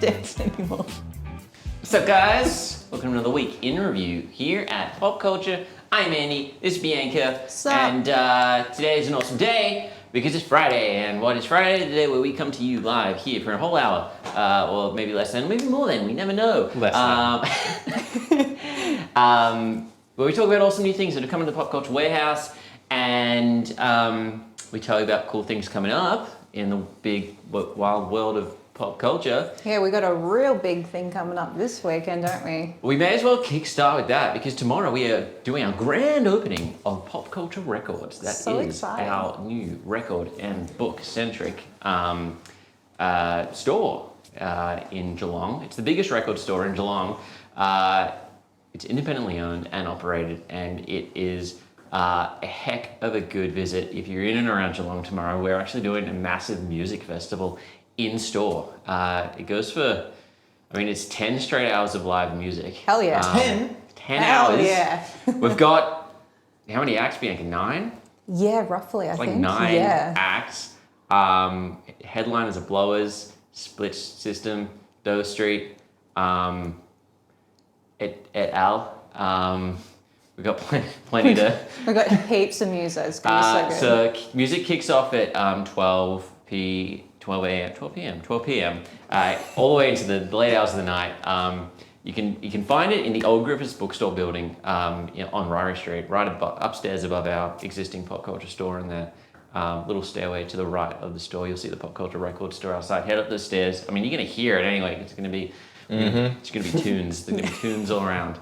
dance anymore. What's up, guys? Welcome to another week in review here at Popcultcha. I'm Andy, this is Bianca, and today is an awesome day because it's Friday. And what is Friday? The day where we come to you live here for a whole hour, or maybe less than, maybe more than, we never know. Where we talk about awesome new things that are coming to the Popcultcha warehouse, and we tell you about cool things coming up in the big wild world of pop culture. Yeah, we got a real big thing coming up this weekend, don't we? We may as well kickstart with that because tomorrow we are doing our grand opening of Popcultcha Records. That so is exciting. our new record and book-centric store in Geelong. It's the biggest record store in Geelong. It's independently owned and operated, and it is a heck of a good visit. If you're in and around Geelong tomorrow, we're actually doing a massive music festival in store. It goes for, it's 10 straight hours of live music. Hell yeah. 10 hours. Hell yeah. We've got, how many acts, Bianca? 9? Yeah, roughly, I think. Like 9 yeah. acts. Headliners are Blowers, Split System, Doe Street, et al. We've got plenty to... We've got heaps of music. It's going to be so good. So music kicks off at 12 p.m. all the way into the late hours of the night. You can find it in the old Griffiths bookstore building on Ryrie Street, right upstairs above our existing Popcultcha store. In the little stairway to the right of the store, you'll see the Popcultcha record store outside. Head up the stairs. You're going to hear it anyway. It's going to be it's going to be tunes. There's going to be tunes all around.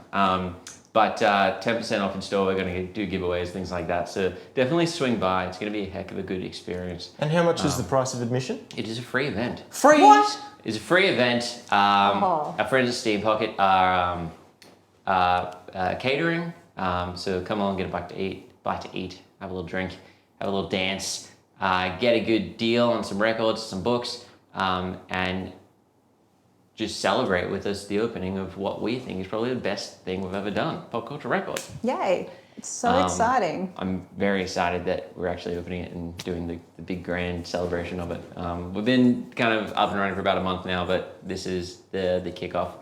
But 10% off in store. We're going to do giveaways, things like that. So definitely swing by. It's going to be a heck of a good experience. And how much is the price of admission? It is a free event. Free? What? It's a free event. Our friends at Steam Pocket are catering. So come along, get a bite to eat, have a little drink, have a little dance, get a good deal on some records, some books, and just celebrate with us the opening of what we think is probably the best thing we've ever done, Popcultcha Records. Yay. It's so exciting. I'm very excited that we're actually opening it and doing the big grand celebration of it. We've been kind of up and running for about a month now, but this is the kickoff.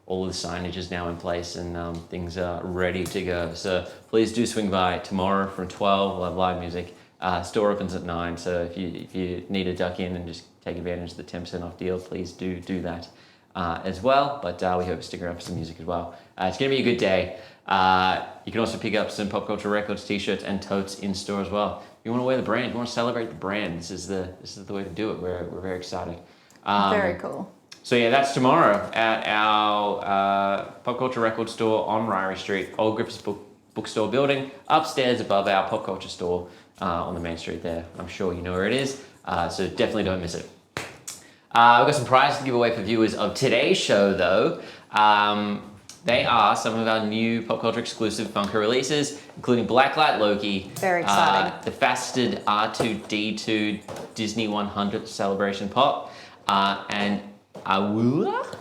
All of the signage is now in place and things are ready to go. So please do swing by tomorrow from 12. We'll have live music. Store opens at 9, so if you need to duck in and just take advantage of the 10% off deal, please do that. As well, but we hope to stick around for some music as well. It's going to be a good day. You can also pick up some Popcultcha Records t-shirts and totes in store as well. If you want to wear the brand, you want to celebrate the brand, this is the way to do it. We're very excited. Very cool. So yeah, that's tomorrow at our Popcultcha Records store on Ryrie Street, Old Griffiths bookstore building, upstairs above our Popcultcha store on the main street there. I'm sure you know where it is, so definitely don't miss it. We've got some prizes to give away for viewers of today's show, though. They are some of our new Popcultcha exclusive Funko releases, including Blacklight Loki, Very exciting. the faceted R2-D2 Disney 100th Celebration Pop, and Awua?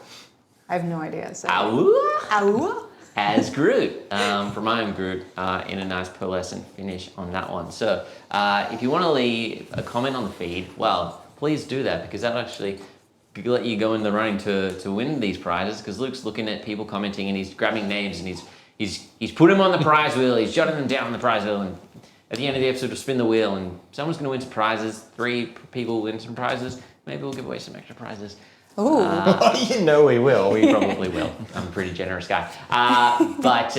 I have no idea. So. Awua? As Groot, from I Am Groot, in a nice pearlescent finish on that one. So if you want to leave a comment on the feed, well, please do that, because that'll actually let you go in the running to win these prizes, because Luke's looking at people commenting and he's grabbing names and he's put them on the prize wheel, he's jotting them down on the prize wheel, and at the end of the episode we'll spin the wheel and someone's going to win some prizes. 3 people will win some prizes. Maybe we'll give away some extra prizes. Ooh. You know we will. We probably will. I'm a pretty generous guy. But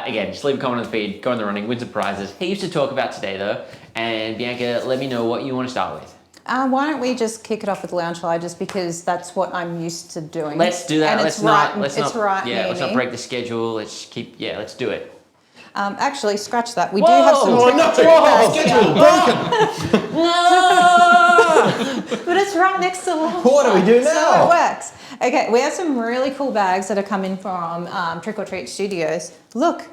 again, just leave a comment on the feed, go in the running, win some prizes. Heaps to talk about today though, and Bianca, let me know what you want to start with. Why don't we just kick it off with Loungefly, just because that's what I'm used to doing. Let's do that. And let's not let's not break the schedule. Let's do it. Actually, scratch that. We do have some schedule broken. But it's right next to Loungefly. What do we do now? So it works. Okay, we have some really cool bags that are coming from Trick or Treat Studios. Look.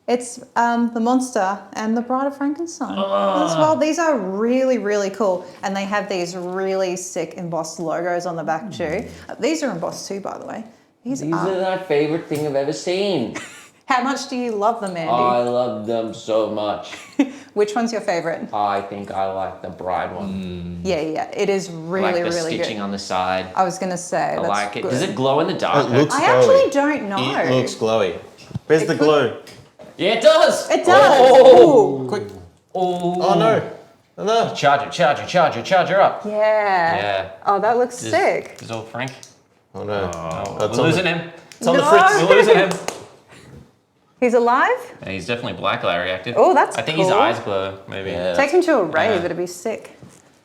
It's the Monster and the Bride of Frankenstein as well. These are really, really cool. And they have these really sick embossed logos on the back too. These are embossed too, by the way. These are my favorite thing I've ever seen. How much do you love them, Andy? I love them so much. Which one's your favorite? I think I like the bride one. Yeah. It is I really, like the really stitching good. on the side. I was going to say, I that's like it. good. Does it glow in the dark? It looks I glowy. actually don't know. It looks glowy. Where's the glow? Yeah, it does. It does. Oh, Ooh. Quick. oh. Oh no. Oh no. Charger up. Yeah. Yeah. Oh, that looks sick. Is old Frank? Oh no. Oh, It's we're on losing the, him. It's on the No. fritz. We're losing him. He's alive? Yeah, he's definitely black light reactive. Oh, that's I think cool. his eyes glow, maybe. Yeah. Take him to a rave, Yeah. it'd be sick.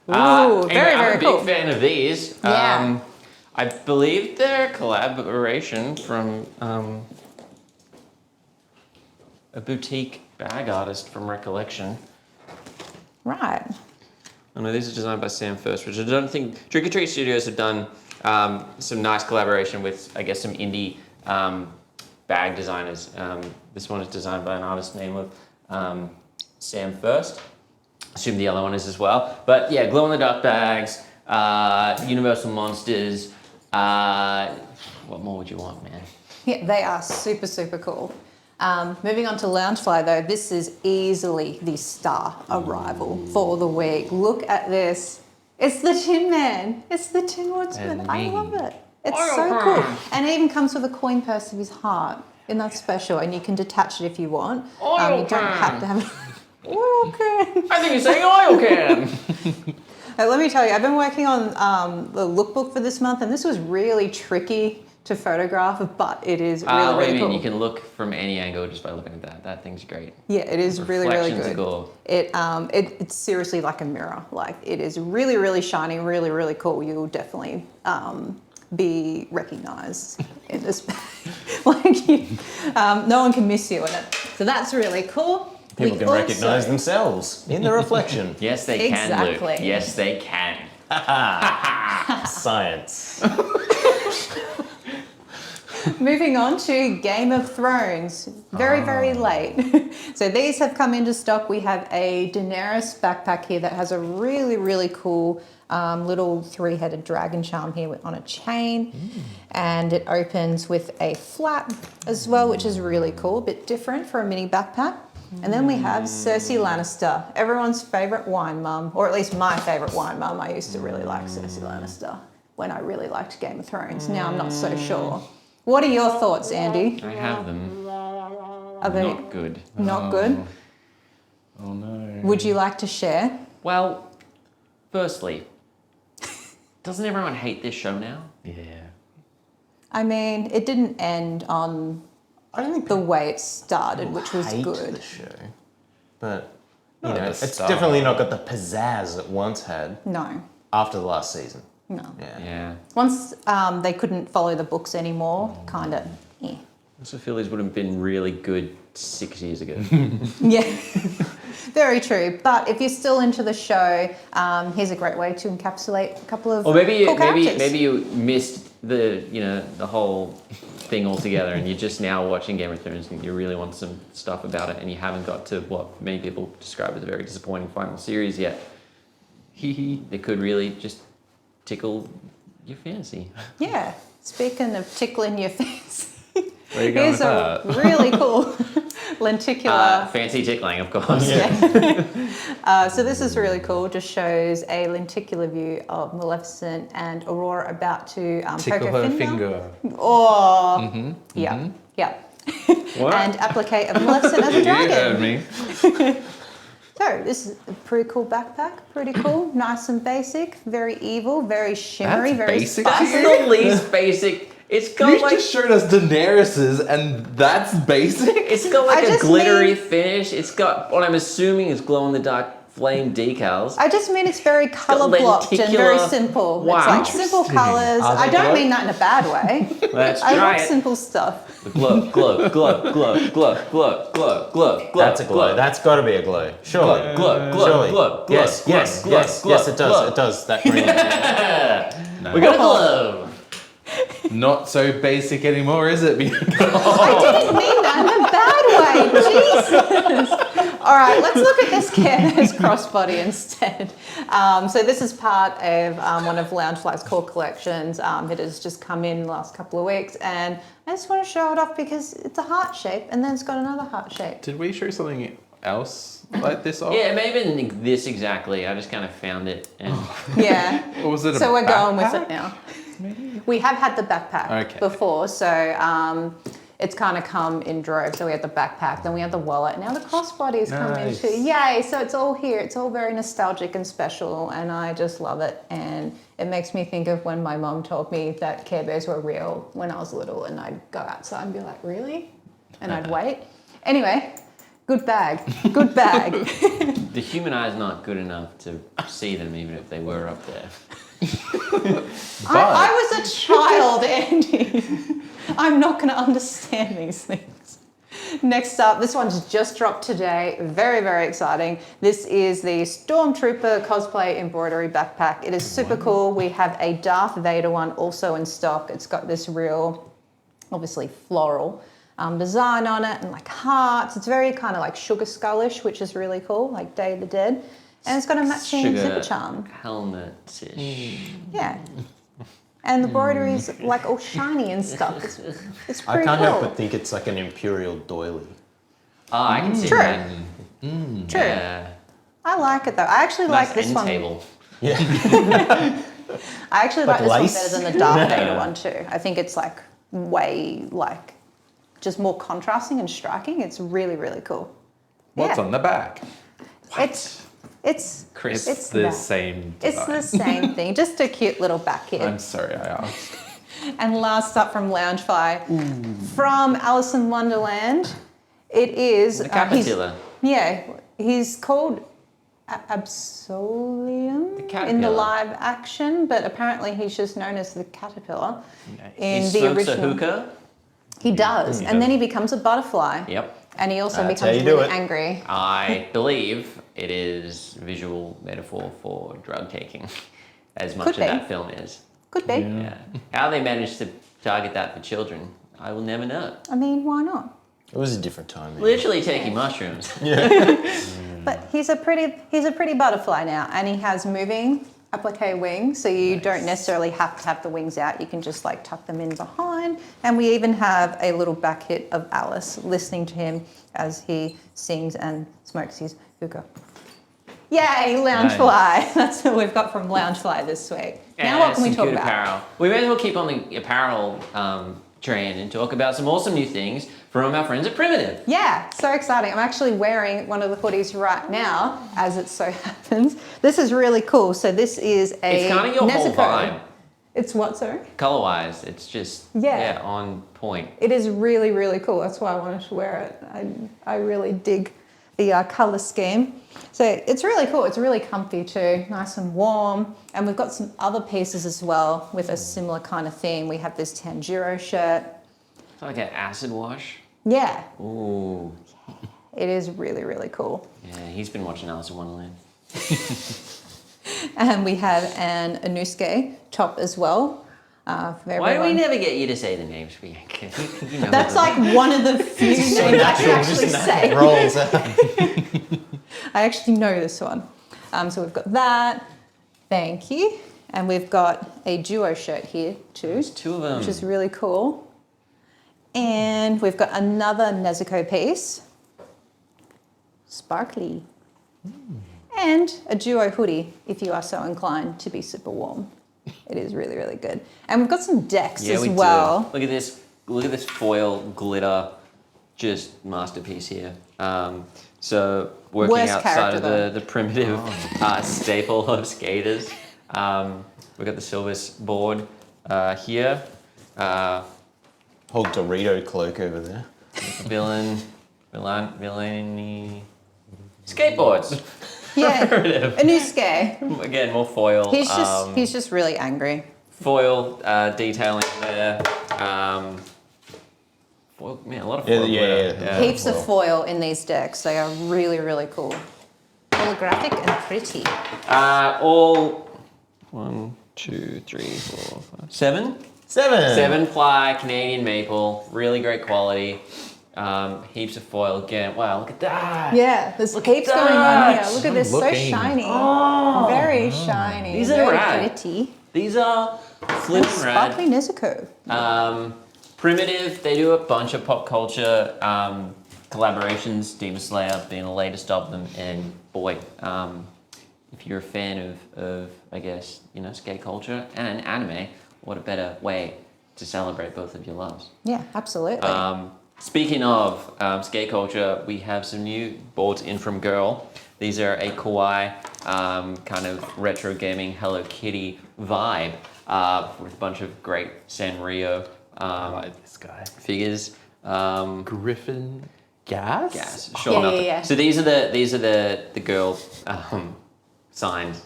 Ooh, Anyway, very, I'm very a cool. big fan of these. Yeah. I believe they're a collaboration from a boutique bag artist from Recollection. Right. I know these are designed by Sam First, which I don't think Trick or Treat Studios have done some nice collaboration with, I guess, some indie bag designers. This one is designed by an artist named Sam First. Assume the yellow one is as well. But yeah, glow in the dark bags, Universal Monsters. What more would you want, man? Yeah, they are super, super cool. Moving on to Loungefly though, this is easily the star arrival for the week. Look at this. It's the Tin Man. It's the Tin Woodsman. And I me. love it. It's so cool. And it even comes with a coin purse of his heart. Isn't that special? And you can detach it if you want. You don't have to have it. Oil can. I think you're saying oil can. Let me tell you, I've been working on the lookbook for this month, and this was really tricky to photograph, but it is really, What do really you cool. mean? You can look from any angle just by looking at that. That thing's great. Yeah, it is really, really Reflections good. galore. It's seriously like a mirror. Like it is really, really shiny, really, really cool. You'll definitely be recognized in this bag. No one can miss you in it. So that's really cool. People We can also- recognize themselves in the reflection. Yes, they can, Exactly. Luke. Yes, they can. Science. Moving on to Game of Thrones. Very, very late. So these have come into stock. We have a Daenerys backpack here that has a really, really cool little three-headed dragon charm here on a chain. And it opens with a flap as well, which is really cool. A bit different for a mini backpack. And then we have Cersei Lannister, everyone's favourite wine mum, or at least my favourite wine mum. I used to really like Cersei Lannister when I really liked Game of Thrones. Now I'm not so sure. What are your thoughts, Andy? I have them. Are they Not good. not good? Oh no. Would you like to share? Well, firstly, doesn't everyone hate this show now? Yeah. I mean, it didn't end on I don't think the way it started, which was hate good. the show, but you Not know, at the it's start. definitely not got the pizzazz it once had No, after the last season. no. Yeah. Yeah. Once they couldn't follow the books anymore, kind of, yeah. I also feel these would have been really good 6 years ago. Yeah, very true. But if you're still into the show, here's a great way to encapsulate a couple of Or maybe cool characters. maybe you missed the whole thing altogether, and you're just now watching Game of Thrones and you really want some stuff about it, and you haven't got to what many people describe as a very disappointing final series yet. It could really just tickle your fancy. Yeah. Speaking of tickling your fancy, Where are you going here's with a that? really cool lenticular. Fancy tickling, of course. So this is really cool. Just shows a lenticular view of Maleficent and Aurora about to poke Tickle her her finger. finger. Oh, yeah, yeah. What? And applicate of Maleficent as a You dragon. heard me. So this is a pretty cool backpack. Pretty cool, nice and basic. Very evil, very shimmery, That's very basic? That's spicy. the least basic. It's got You like just showed us Daenerys's, and that's basic. it's got like I a just glittery mean- finish. It's got what I'm assuming is glow in the dark flame decals. I just mean it's very colour blocked and very lenticular- simple. Wow. It's like simple Interesting. colours. Are they I don't glow? mean that in a bad way. Let's I try love it. simple stuff. The glow, glow, glow, glow, glow, glow, glow, glow, glow. That's a glow. That's got to be a glow. Surely. Glow, glow, Surely. glow, glow, Yes, glow, yes, glow, yes, glow, yes, it does. glow. It does. That green. We got a glow. Not so basic anymore, is it? I didn't mean that in a bad way. Jesus. All right, let's look at this canvas crossbody instead. So this is part of one of Loungefly's core collections. It has just come in the last couple of weeks, and I just want to show it off because it's a heart shape, and then it's got another heart shape. Did we show something else like this off? Yeah, it may have been this exactly. I just kind of found it. And Yeah. Or was it a So we're going with backpack? it now. Maybe? We have had the backpack Okay. before, so it's kind of come in droves. So we had the backpack, then we had the wallet, now the crossbodies come in Nice. too. Yay! So it's all here. It's all very nostalgic and special, and I just love it. And it makes me think of when my mom told me that Care Bears were real when I was little, and I'd go outside and be like, "Really?" And I'd wait. Anyway, good bag. Good bag. the human eye is not good enough to see them, even if they were up there. I was a child, Andy. I'm not going to understand these things. Next up, this one's just dropped today. Very, very exciting. This is the Stormtrooper cosplay embroidery backpack. It is super cool. We have a Darth Vader one also in stock. It's got this real, obviously floral design on it and like hearts. It's very kind of like Sugar Skullish, which is really cool, like Day of the Dead. And it's got a matching zipper charm. Helmet-ish. Yeah. And the embroidery's like all shiny and stuff. It's I pretty can't cool. help but think it's like an imperial doily. Oh, I can see True. that. True. Yeah. I like it though. I actually Nice like this end one. table. Yeah. I actually like Like this lace? one better than the Darth Vader one too. I think it's like way like just more contrasting and striking. It's really, really cool. What's Yeah. on the back? It's Crisp. It's the that. same It's design. the same thing. Just a cute little back here. I'm sorry I asked. And last up from Loungefly, from Alice in Wonderland, it is The caterpillar. He's called Absolium in the caterpillar. live action, but apparently he's just known as the caterpillar in he the smokes original. a hookah. He does, and then he becomes a butterfly. Yep. And he also That's how becomes you do really it. angry. I believe it is visual metaphor for drug taking, as much Could as be. that film is. Could be. Yeah. How they managed to target that for children, I will never know. I mean, why not? It was a different time. man. Literally taking mushrooms. But he's a pretty butterfly now, and he has moving applique wings, so you don't necessarily have to have the wings out. You can just like tuck them in behind. And we even have a little back hit of Alice listening to him as he sings and smokes his hookah. Yay, Loungefly! That's what we've got from Loungefly this week. Now what can we some talk good about? Apparel. We may as well keep on the apparel train and talk about some awesome new things from our friends at Primitive. Yeah, so exciting. I'm actually wearing one of the hoodies right now, as it so happens. This is really cool. So this is a It's kind of your whole Nezuko. vibe. It's what, sorry? Color-wise, it's just Yeah. on point. It is really, really cool. That's why I wanted to wear it. I really dig the colour scheme. So it's really cool. It's really comfy too, nice and warm. And we've got some other pieces as well with a similar kind of theme. We have this Tanjiro shirt. It's like an acid wash. Yeah, Ooh. it is really, really cool. Yeah, he's been watching Alice in Wonderland. And we have an Anusuke top as well. For Why do we everyone. never get you to say the names, Bianca? You know That's them. like one of the few names I can actually say. Rolls out. I actually know this one. So we've got that. Thank you. And we've got a duo shirt here too, There's two of them. which is really cool. And we've got another Nezuko piece. Sparkly. And a duo hoodie if you are so inclined to be super warm. It is really, really good. And we've got some decks Yeah, as we well. do. Look at this. Look at this foil glitter, just masterpiece here. So working Worst outside of character, the primitive staple of skaters, we've got the Silvis board here. Whole Dorito cloak over there. Villainy skateboards. Yeah, Primitive. Anusuke. Again, more foil. He's just really angry. Foil detailing there. Foil, man, a lot of foil. Yeah, glitter. yeah. Heaps of foil in these decks. They are really, really cool. Holographic and pretty. All 1, 2, 3, 4, 5, 7. 7. 7 ply Canadian maple, really great quality. Heaps of foil again. Wow, look at that. Yeah, there's Look heaps at going on here. that. Look at this, so Looking. shiny. Oh. Very shiny. These are very rad. pretty. These are flipping rad. Sparkly Nezuko. Primitive, they do a bunch of pop culture collaborations. Demon Slayer being the latest of them, and boy, if you're a fan of I guess skate culture and anime, what a better way to celebrate both of your loves. Yeah, absolutely. Speaking of skate culture, we have some new boards in from Girl. These are a kawaii kind of retro gaming Hello Kitty vibe with a bunch of great Sanrio This guy. figures. Griffin Gas? Gas. Sure, Yeah, nothing. yeah, yeah. So these are the Girl signed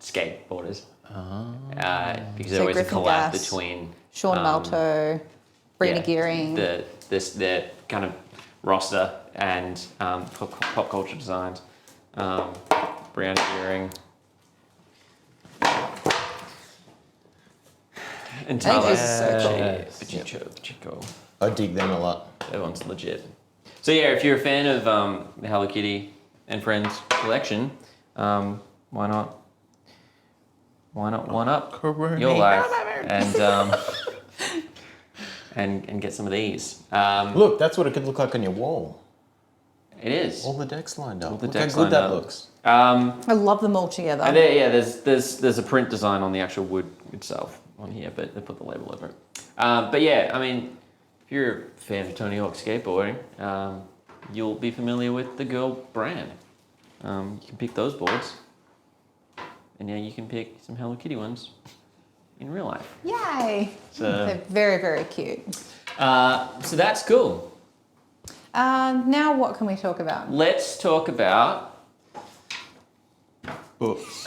skateboarders. Because there So was a Griffin collab Gas, between Sean Malto, Brina Gearing. the kind of roster and pop culture designs. Brianna Gearing. And I think Tyler this is so cool. Pacheco. I dig them a lot. That one's legit. So yeah, if you're a fan of the Hello Kitty and Friends collection, why not one up Corona. your life and get some of these. Look, that's what it could look like on your wall. It is. All the decks lined up. All the Look decks how lined good that up. looks. I love them all together. And there's a print design on the actual wood itself on here, but they put the label over it. But yeah, I mean, if you're a fan of Tony Hawk skateboarding, you'll be familiar with the Girl brand. You can pick those boards, and now you can pick some Hello Kitty ones in real life. Yay! So- They're very, very cute. So that's cool. Now what can we talk about? Let's talk about Books.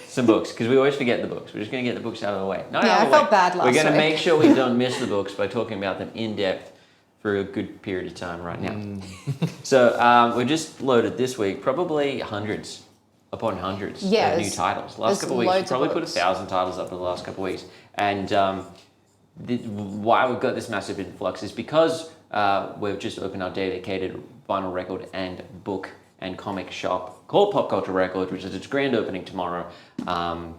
some books, because we always forget the books. We're just going to get the books out of the way. Not Yeah, out of I the felt way. bad last We're going to week. make sure we don't miss the books by talking about them in depth for a good period of time right now. So we just loaded this week probably hundreds upon hundreds Yeah, of new there's- titles. Last there's couple of weeks, we loads of probably put books. 1,000 titles up in the last couple of weeks. And why we've got this massive influx is because we've just opened our dedicated vinyl record and book and comic shop called Popcultcha Records, which is its grand opening tomorrow. From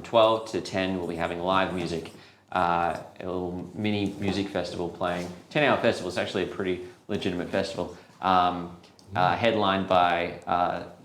12 to 10, we'll be having live music, a little mini music festival playing. 10-hour festival. It's actually a pretty legitimate festival. Headlined by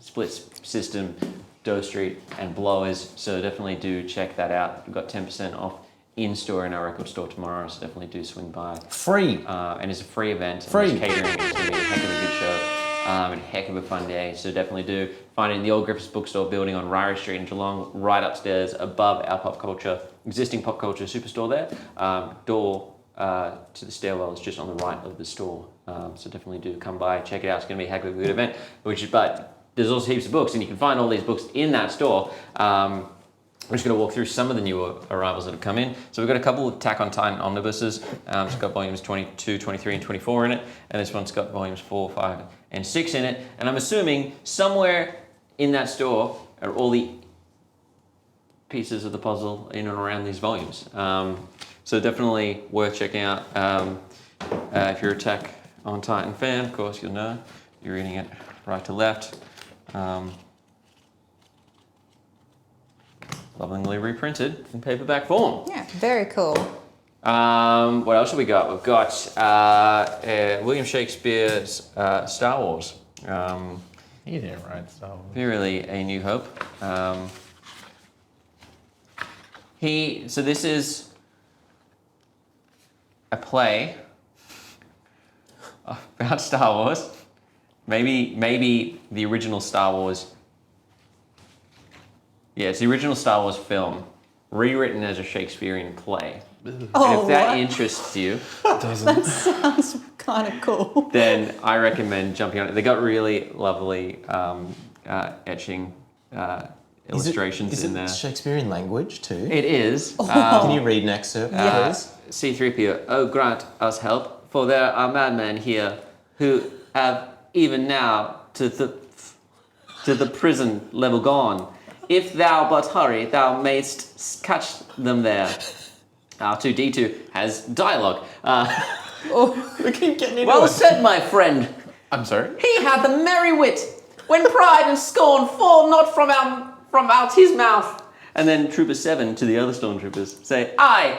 Split System, Doe Street, and Blowers. So definitely do check that out. We've got 10% off in store in our record store tomorrow. So definitely do swing by. Free. And it's a free event. Free. And it's catering. It's going to be a heck of a good show. And a heck of a fun day. So definitely do find it in the old Griffiths Bookstore building on Ryrie Street in Geelong, right upstairs above our existing Popcultcha superstore there. Door to the stairwell is just on the right of the store. So definitely do come by, check it out. It's going to be a heck of a good event. But there's also heaps of books, and you can find all these books in that store. We're just going to walk through some of the newer arrivals that have come in. So we've got a couple of Attack on Titan omnibuses. It's got volumes 22, 23, and 24 in it. And this one's got volumes 4, 5, and 6 in it. And I'm assuming somewhere in that store are all the pieces of the puzzle in and around these volumes. So definitely worth checking out. If you're a Attack on Titan fan, of course, you'll know. You're reading it right to left. Lovingly reprinted in paperback form. Yeah, very cool. What else have we got? We've got William Shakespeare's Star Wars. He didn't write Star Wars. Really A New Hope. So this is a play about Star Wars. Maybe the original Star Wars. Yeah, it's the original Star Wars film, rewritten as a Shakespearean play. Oh, And if that what? interests you, That sounds kind of cool. then I recommend jumping on it. They got really lovely etching illustrations Is in it there. Shakespearean language too? It is. Can you read an excerpt, please? C-3PO, oh, grant us help, for there are madmen here who have even now to the prison level gone. If thou but hurry, thou mayst catch them there. R2-D2 has dialogue. We keep getting into Well it. said, my friend. I'm sorry? He hath a merry wit, when pride and scorn fall not from out his mouth. And then Trooper 7 to the other stormtroopers say, "Aye,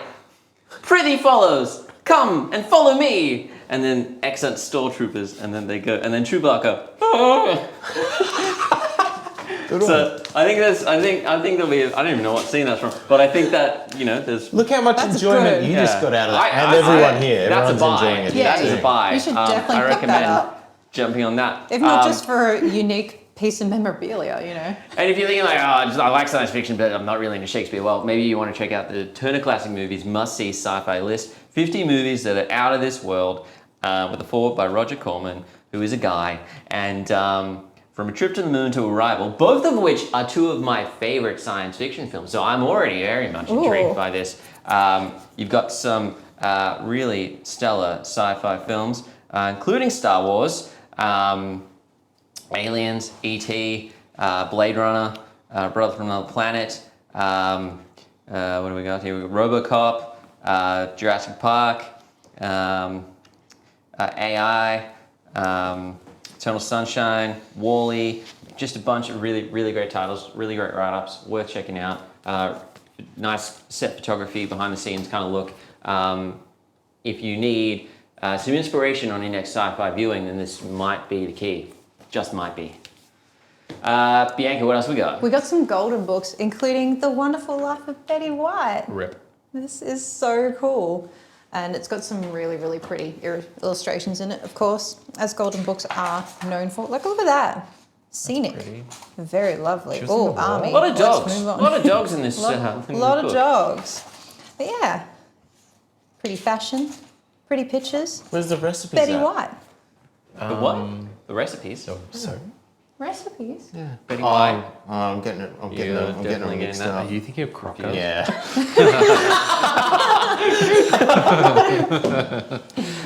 prithee follows, come and follow me." And then excellent stormtroopers, and then they go, and then Chewbacca. "Oh." So I think there'll be. I don't even know what scene that's from, but I think that there's. Look how much That's enjoyment good. you just got out of that. I- And everyone here. That's Everyone's a buy. enjoying it. Yeah, That is a buy. you should definitely I pick that recommend up. jumping on that. If not just for a unique piece of memorabilia, And if you're thinking like, I like science fiction, but I'm not really into Shakespeare, well, maybe you want to check out the Turner Classic Movies must-see sci-fi list. 50 movies that are out of this world, with a foreword by Roger Corman, who is a guy, and From a Trip to the Moon to Arrival, both of which are two of my favorite science fiction films. So I'm already very much intrigued by this. You've got some really stellar sci-fi films, including Star Wars, Aliens, E.T., Blade Runner, Brother from Another Planet. What do we got here? RoboCop, Jurassic Park, AI, Eternal Sunshine, Wall-E. Just a bunch of really, really great titles, really great write-ups, worth checking out. Nice set photography, behind the scenes kind of look. If you need some inspiration on your next sci-fi viewing, then this might be the key. Just might be. Bianca, what else we got? we got some golden books, including The Wonderful Life of Betty White. Rip. This is so cool. And it's got some really, really pretty illustrations in it, of course, as golden books are known for. Look at that. Scenic. Very lovely. She was in Oh, the wall. army. A lot of dogs. Let's move on. A lot of dogs in this. lot of dogs. But yeah, pretty fashion, pretty pictures. Where's the recipes Betty at? White. The what? The recipes. Sorry? Recipes. Yeah. Betty White. I'm getting it. I'm getting You're it. I'm getting definitely it getting mixed that. up. Are you thinking of Crocker? Yeah.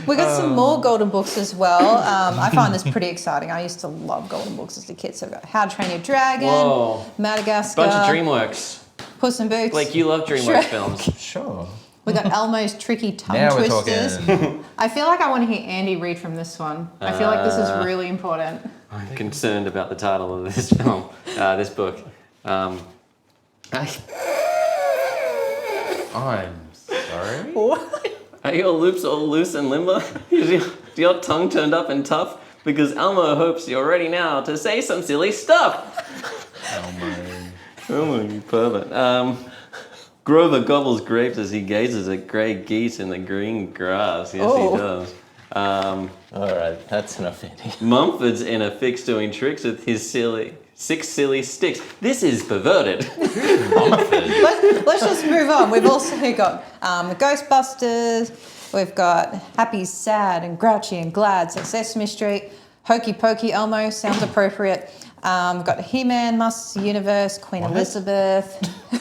We got some more golden books as well. I find this pretty exciting. I used to love golden books as a kid. So we've got How to Train Your Dragon, Whoa. Madagascar, Bunch of DreamWorks. Puss in Boots. Like, you love DreamWorks Shrek. films. Sure. We got Elmo's Tricky Tongue Now we're Twisters. talking. I feel like I want to hear Andy read from this one. I feel like this is really important. I'm concerned about the title of this film, this book. I'm sorry? Are your loops all loose and limber? Is your tongue turned up and tough? Because Elmo hopes you're ready now to say some silly stuff. Elmo, you pervert. Grover gobbles grapes as he gazes at grey geese in the green grass. Yes, Oh. he does. All right, that's enough, Andy. Mumford's in a fix doing tricks with his six silly sticks. This is perverted. Let's just move on. We've also got the Ghostbusters. We've got Happy, Sad, and Grouchy and Glad. So Sesame Street, Hokey Pokey Elmo sounds appropriate. We've got He-Man, Masters of the Universe, Queen Elizabeth.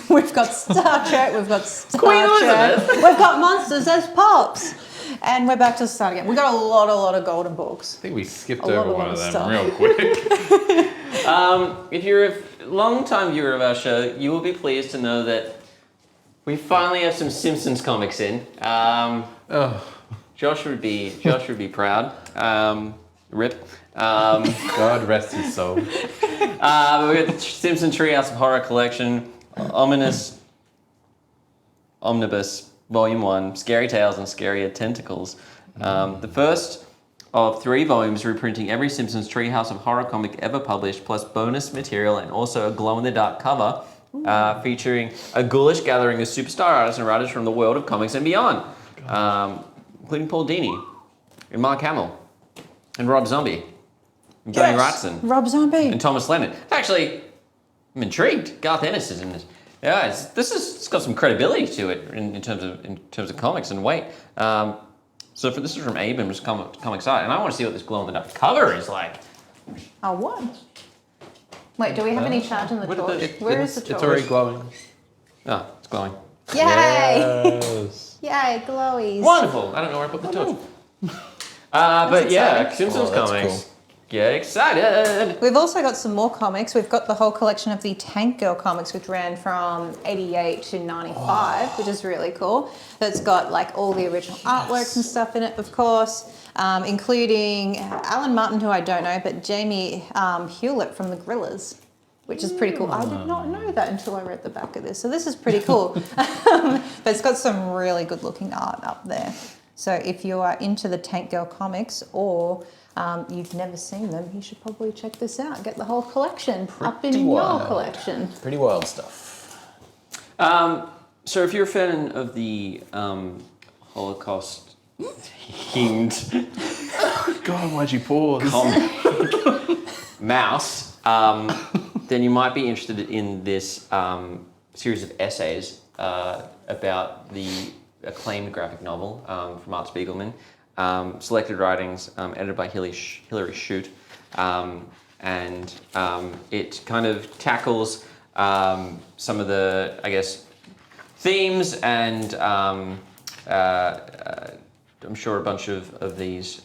We've got Star Trek. We've got Star Queen Trek. Elizabeth? We've got Monsters as Pops. And we're back to the start again. We've got a lot of golden books. I think we skipped A lot over of one of other them stuff. real quick. If you're a long-time viewer of our show, you will be pleased to know that we finally have some Simpsons comics in. Josh would be proud. Rip. God rest his soul. We got the Simpson Treehouse of Horror Collection, Omnibus, Volume 1, Scary Tales and Scarier Tentacles. The first of 3 volumes reprinting every Simpsons Treehouse of Horror comic ever published, plus bonus material and also a glow-in-the-dark cover featuring a ghoulish gathering of superstar artists and writers from the world of comics and beyond, including Paul Dini and Mark Hamill and Rob Zombie and Bernie Wrightson. Rob Zombie. And Thomas Lennon. Actually, I'm intrigued. Garth Ennis is in this. Yeah, it's got some credibility to it in terms of comics and weight. So this is from Abrams Comic Site, and I want to see what this glow-in-the-dark cover is like. Oh, what? Wait, do we have any charge on the What torch? did the- Where is the torch? It's already glowing. Oh, it's glowing. Yay! Yes. Yay, glowies. Wonderful. I don't know where I put the torch. But yeah, exciting. Simpsons Oh, that's comics. Get excited. We've also got some more comics. We've got the whole collection of the Tank Girl comics, which ran from 88 to 95, which is really cool. That's got like all the original artworks and stuff in it, of course, including Alan Martin, who I don't know, but Jamie Hewlett from the Grillers, which is pretty cool. I did not know that until I read the back of this. So this is pretty cool. But it's got some really good looking art up there. So if you are into the Tank Girl comics or you've never seen them, you should probably check this out. Get the whole collection up in your collection. Pretty wild stuff. So if you're a fan of the Holocaust themed God, why'd you pause? mouse, then you might be interested in this series of essays about the acclaimed graphic novel from Art Spiegelman. Selected writings edited by Hilary Shute, and it kind of tackles some of the, I guess, themes, and I'm sure a bunch of these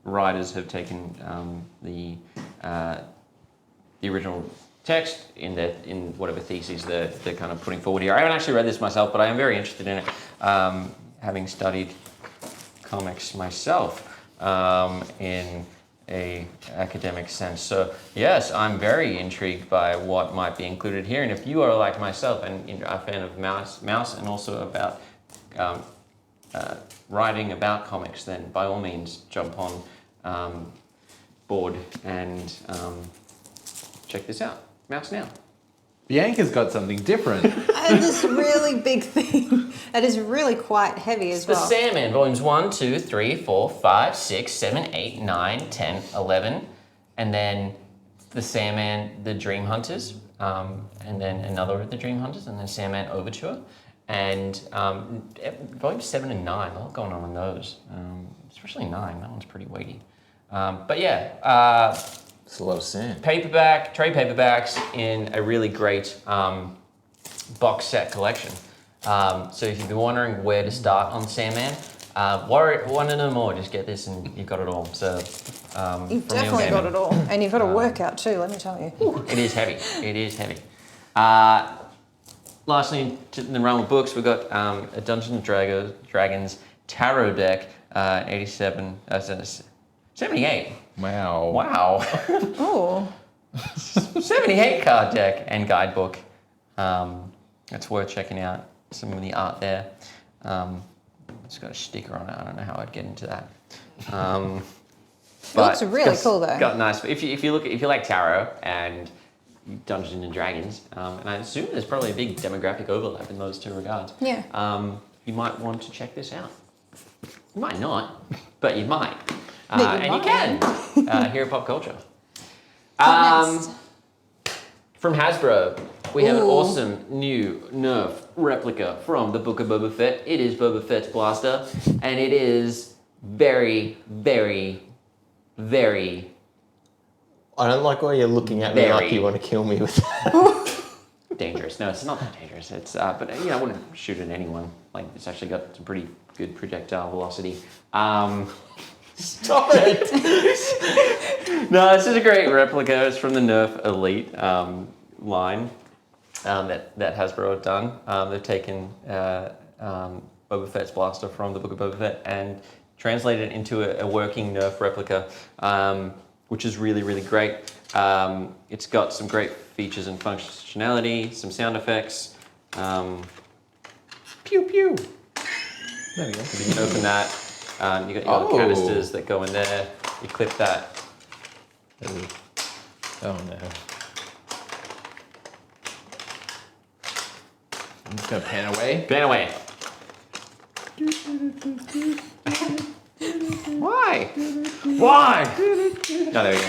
writers have taken the original text in whatever theses they're kind of putting forward here. I haven't actually read this myself, but I am very interested in it. Having studied comics myself in a academic sense. So yes, I'm very intrigued by what might be included here. And if you are like myself and a fan of mouse and also about writing about comics, then by all means jump on board and check this out. Mouse Now. Bianca's got something different. And this really big thing that is really quite heavy as The well. Sandman, volumes 1, 2, 3, 4, 5, 6, 7, 8, 9, 10, 11. And then the Sandman, the Dream Hunters. And then another of the Dream Hunters. And then Sandman Overture. And volumes 7 and 9, a lot going on in those. Especially 9, that one's pretty weighty. But yeah. It's a lot of sand. Trade paperbacks in a really great box set collection. So if you've been wondering where to start on Sandman, want to know more, just get this and you've got it all. So You've definitely got it all. And you've got a workout too, let me tell you. It is heavy. It is heavy. Lastly, in the realm of books, we've got a Dungeons and Dragons tarot deck, 78. Wow. Wow. Oh, 78 card deck and guidebook. It's worth checking out. Some of the art there. It's got a sticker on it. I don't know how I'd get into that. it looks really cool though. Got nice. If you like tarot and Dungeons and Dragons, and I assume there's probably a big demographic overlap in those two regards. Yeah. You might want to check this out. You might not, but you might. Maybe And you not. can here at Popcultcha. What next? From Hasbro, we have an Ooh. awesome new Nerf replica from the Book of Boba Fett. It is Boba Fett's blaster, and it is very, very, very... I don't like why you're looking at me Very. like you want to kill me with that. dangerous. No, it's not that dangerous. It's but I wouldn't shoot at anyone. Like, it's actually got some pretty good projectile velocity. Stop it! No, this is a great replica. It's from the Nerf Elite line that Hasbro have done. They've taken Boba Fett's blaster from the Book of Boba Fett and translated it into a working Nerf replica, which is really, really great. It's got some great features and functionality, some sound effects. Pew pew. There we go. You can open that. You got your little canisters that go in there. You clip that. Oh no. I'm just gonna pan away. Pan away. Why? Why? No, there we go.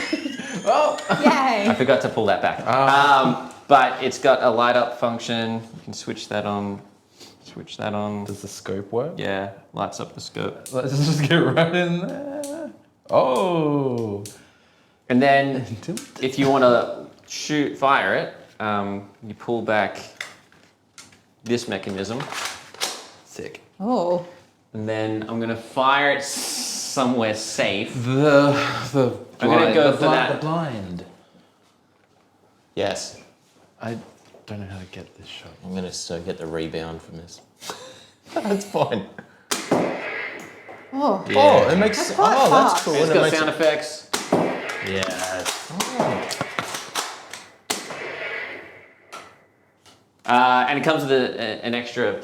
Oh! I Yay. forgot to pull that back. But it's got a light up function. You can switch that on. Switch that on. Does the scope work? Yeah, lights up the scope. Let's just get right in there. Oh! And then if you want to fire it, you pull back this mechanism. Sick. Oh. And then I'm going to fire it somewhere safe. The I'm gonna go the for that. The blind. Yes. I don't know how to get this shot. I'm going to get the rebound from this. That's fine. Oh, Oh, it makes... That's quite Oh, that's fast. cool. It's and it got makes sound it- effects. Yes. And it comes with an extra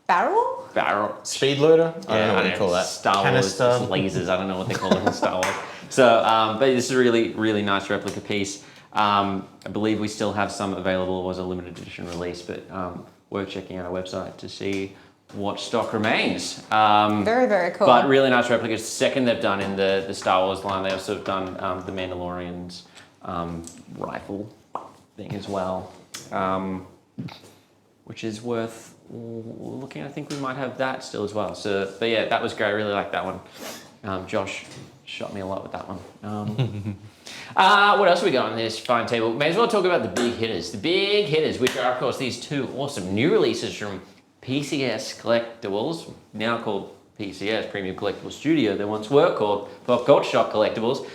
barrel? barrel. Speed loader? I don't know what you call that. Star Wars Canister. it's lasers. I don't know what they call them in Star Wars. So, but this is a really, really nice replica piece. I believe we still have some available. It was a limited edition release, but worth checking out our website to see what stock remains. Very, very cool. But really nice replicas. Second they've done in the Star Wars line. They also have done the Mandalorian's rifle thing as well, which is worth looking. I think we might have that still as well. So, but yeah, that was great. I really like that one. Josh shot me a lot with that one. What else have we got on this fine table? May as well talk about the big hitters. The big hitters, which are of course these two awesome new releases from PCS Collectibles, now called PCS, Premium Collectibles Studio. They once were called Popcultcha Collectibles.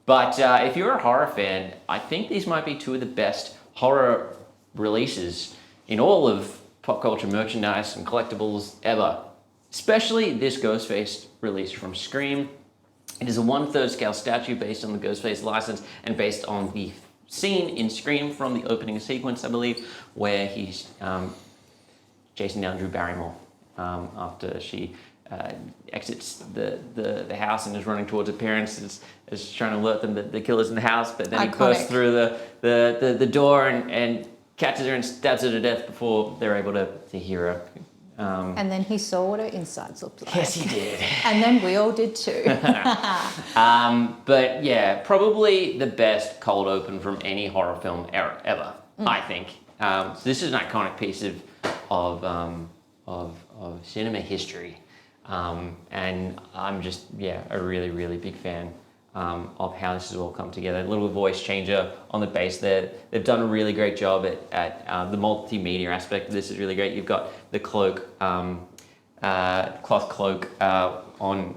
But if you're a horror fan, I think these might be two of the best horror releases in all of pop culture merchandise and collectibles ever. Especially this Ghostface release from Scream. It is a 1/3 scale statue based on the Ghostface license and based on the scene in Scream from the opening sequence, I believe, where he's chasing down Drew Barrymore after she exits the house and is running towards her parents, is trying to alert them that the killer's in the house, but then he bursts through the door and catches her and stabs her to death before they're able to hear her. And then he saw what her insides looked like. Yes, he did. And then we all did too. But yeah, probably the best cold open from any horror film ever, I think. So this is an iconic piece of cinema history. And I'm just, a really, really big fan of how this has all come together. A little voice changer on the base there. They've done a really great job at the multimedia aspect. This is really great. You've got the cloak, cloth cloak on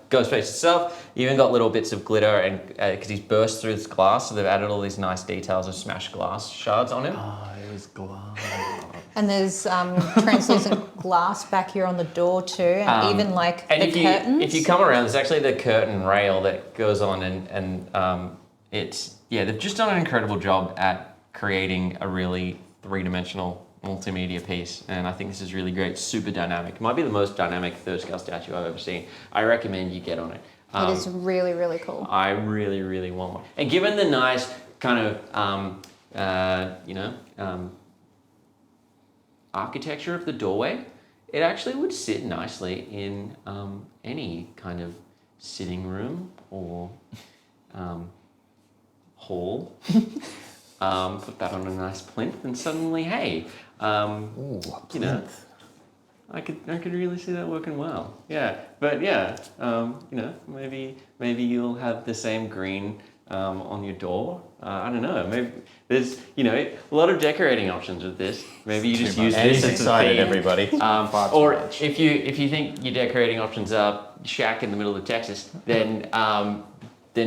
Ghostface itself. You even got little bits of glitter, and because he's burst through this glass, so they've added all these nice details of smashed glass shards on him. Oh, it was glass. And there's translucent glass back here on the door too, and even like the curtains. If you come around, there's actually the curtain rail that goes on, and it's they've just done an incredible job at creating a really three-dimensional multimedia piece, and I think this is really great. Super dynamic. It might be the most dynamic third scale statue I've ever seen. I recommend you get on it. It is really, really cool. I really, really want one. And given the nice kind of architecture of the doorway, it actually would sit nicely in any kind of sitting room or hall. Put that on a nice plinth, and suddenly, hey, Ooh, you know, I could really see that working well. Yeah, but yeah, maybe you'll have the same green on your door. I don't know. Maybe there's a lot of decorating options with this. Maybe you just use And this he's as a excited, theme. everybody. Or if you think your decorating options are shack in the middle of Texas, then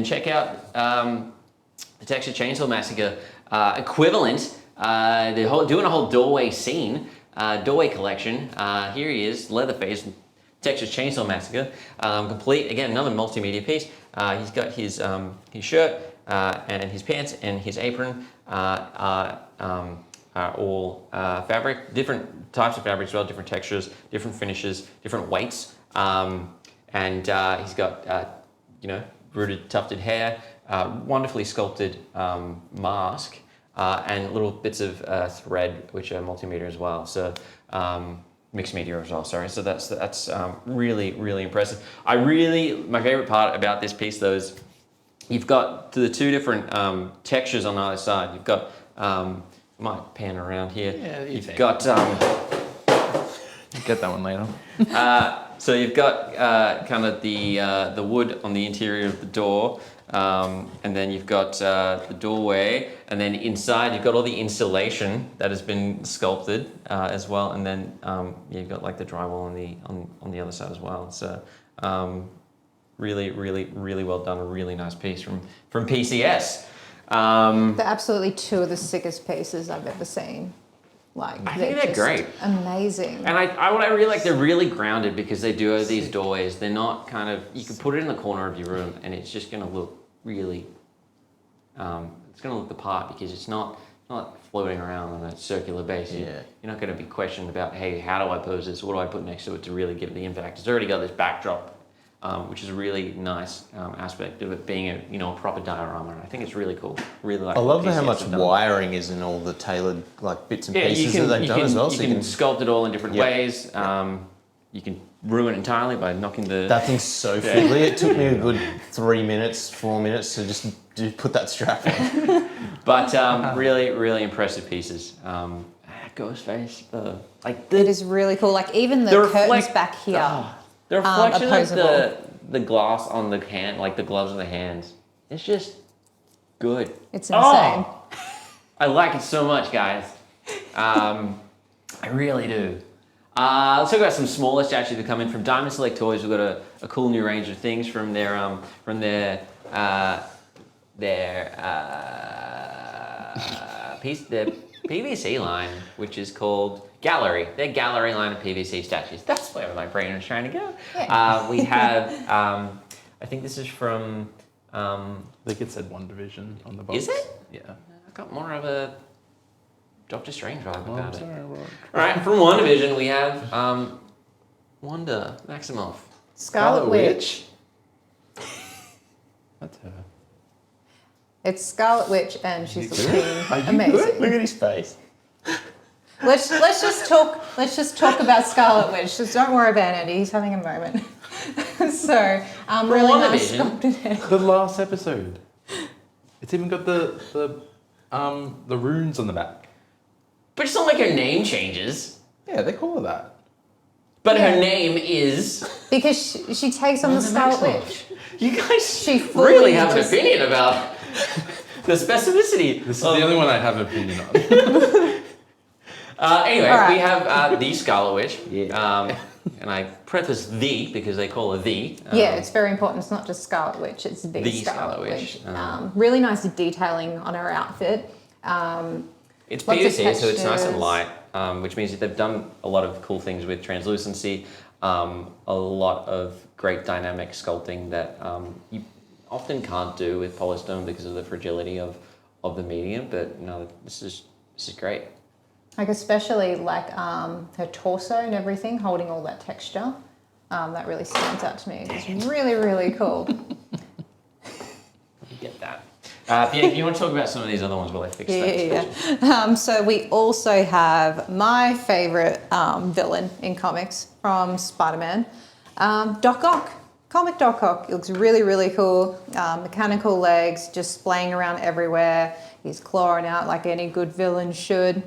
check out the Texas Chainsaw Massacre equivalent. They're doing a whole doorway scene, doorway collection. Here he is, Leatherface, Texas Chainsaw Massacre, complete. Again, another multimedia piece. He's got his shirt and his pants and his apron are all fabric, different types of fabric as well, different textures, different finishes, different weights, and he's got rooted tufted hair, wonderfully sculpted mask, and little bits of thread which are multimedia as well. So. Mixed media as well, sorry. So that's really, really impressive. My favorite part about this piece though is you've got the two different textures on either side. You've got, might pan around here. Yeah, you've got, Get that one later. So you've got kind of the wood on the interior of the door, and then you've got the doorway, and then inside you've got all the insulation that has been sculpted as well, and then you've got like the drywall on the other side as well. So really, really, really well done. A really nice piece from PCS. They're absolutely two of the sickest pieces I've ever seen. Like, I think they're just great. Amazing. And what I really like, they're really grounded because they do have these doorways. They're not kind of, you can put it in the corner of your room and it's just going to look really, it's going to look the part because it's not floating around on a circular base. Yeah. You're not going to be questioned about, hey, how do I pose this? What do I put next to it to really give it the impact? It's already got this backdrop, which is a really nice aspect of it being a proper diorama. And I think it's really cool. Really like. I love what how PCS much have done. wiring is in all the tailored like bits and pieces you that they've done as well. You can sculpt it all in different Yep. ways. You can ruin it entirely by knocking the. That thing's so fiddly. It took me a good 3 minutes, 4 minutes to just put that strap on. But really, really impressive pieces. Ghost face, It is really cool. Like even the curtains back here. The reflection of opposable. the glass on the hand, like the gloves on the hands, it's just good. It's insane. I like it so much, guys. I really do. Let's talk about some smaller statues that come in from Diamond Select Toys. We've got a cool new range of things from their PVC line, which is called Gallery. Their Gallery line of PVC statues. That's where my brain was trying to go. Yeah. We have, I think this is from. I think it said One Division on the box. Is it? Yeah. I got more of a Doctor Strange vibe Oh, about it. sorry, Rob. All right, from One Division we have Wanda Maximoff. Scarlet Witch. That's her. It's Scarlet Witch, and she's Are looking you amazing. Look at his face. Let's just talk about Scarlet Witch. Just don't worry about Andy. He's having a moment. So really nice WandaVision. sculpted head. The last episode. It's even got the runes on the back. But it's not like her name changes. Yeah, they call her that. But Yeah. her name is. Because she takes on the Scarlet Witch. You guys She fully really have an just- opinion about the specificity. This is the only one I have an opinion on. Anyway, All right. we have the Scarlet Witch. Yeah. And I preface the because they call her the. Yeah, it's very important. It's not just Scarlet Witch, it's the Scarlet Witch. Really nice detailing on her outfit. It's Lots of PVC, so it's nice textures. and light, which means that they've done a lot of cool things with translucency, a lot of great dynamic sculpting that you often can't do with polystone because of the fragility of the medium. But no, this is great. Like especially like her torso and everything, holding all that texture. That really stands out to me. It's really, really cool. You get that. If you want to talk about some of these other ones while I fix that. Yeah. So we also have my favorite villain in comics from Spider-Man, Doc Ock. Comic Doc Ock. He looks really, really cool. Mechanical legs, just splaying around everywhere. He's clawing out like any good villain should.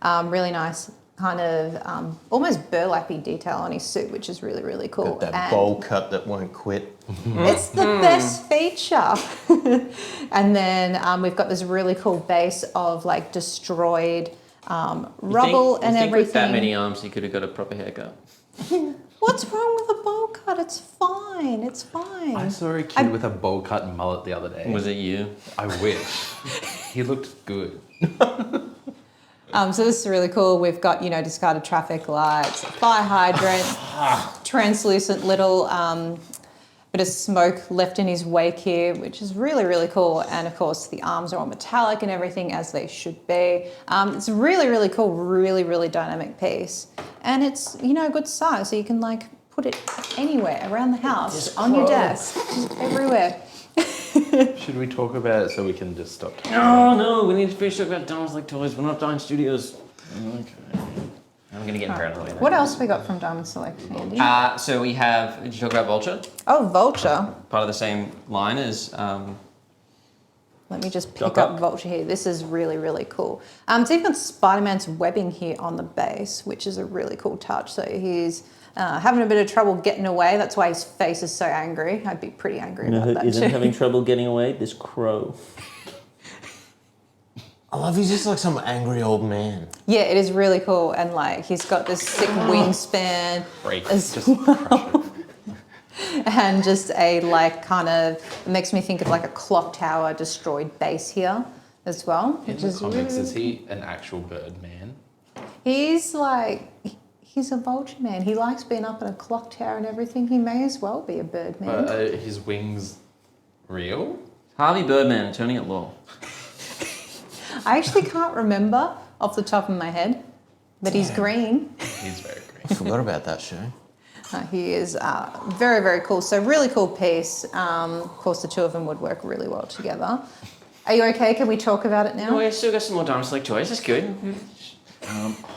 Really nice kind of almost burlappy detail on his suit, which is really, really cool. Got that And bowl cut that won't quit. it's the best feature. And then we've got this really cool base of like destroyed rubble and everything. With that many arms, he could have got a proper haircut. What's wrong with a bowl cut? It's fine. It's fine. I saw a kid with a bowl cut mullet the other day. Was it you? I wish. He looked good. So this is really cool. We've got, discarded traffic lights, fire hydrant, translucent little bit of smoke left in his wake here, which is really, really cool. And of course, the arms are all metallic and everything as they should be. It's really, really cool, really, really dynamic piece. And it's, a good size, so you can like put it anywhere around the house, on your desk, just everywhere. Should we talk about it so we can just stop talking? No, we need to finish talking about Diamond Select Toys. We're not Diamond Studios. Okay. I'm going to get paranoid. Later. What else we got from Diamond Select, Andy? So we have, did you talk about Vulture? Oh, Vulture. Part of the same line as Let me just pick up Vulture here. This is really, really cool. It's even got Spider-Man's webbing here on the base, which is a really cool touch. So he's having a bit of trouble getting away. That's why his face is so angry. I'd be pretty angry about that Isn't too. having trouble getting away? This crow. I love he's just like some angry old man. Yeah, it is really cool. And like he's got this sick wingspan as Just crush it. and just a like kind of, it makes me think of like a clock tower destroyed base here as well. In Which the is comics, really, is he an actual bird man? he's like, he's a vulture man. He likes being up in a clock tower and everything. He may as well be a bird man. But his wings real? Harvey Birdman, attorney at law. I actually can't remember off the top of my head, but he's green. He's very I green. forgot about that show. He is very, very cool. So really cool piece. Of course, the two of them would work really well together. Are you okay? Can we talk about it now? No, we still got some more Diamond Select toys. That's good.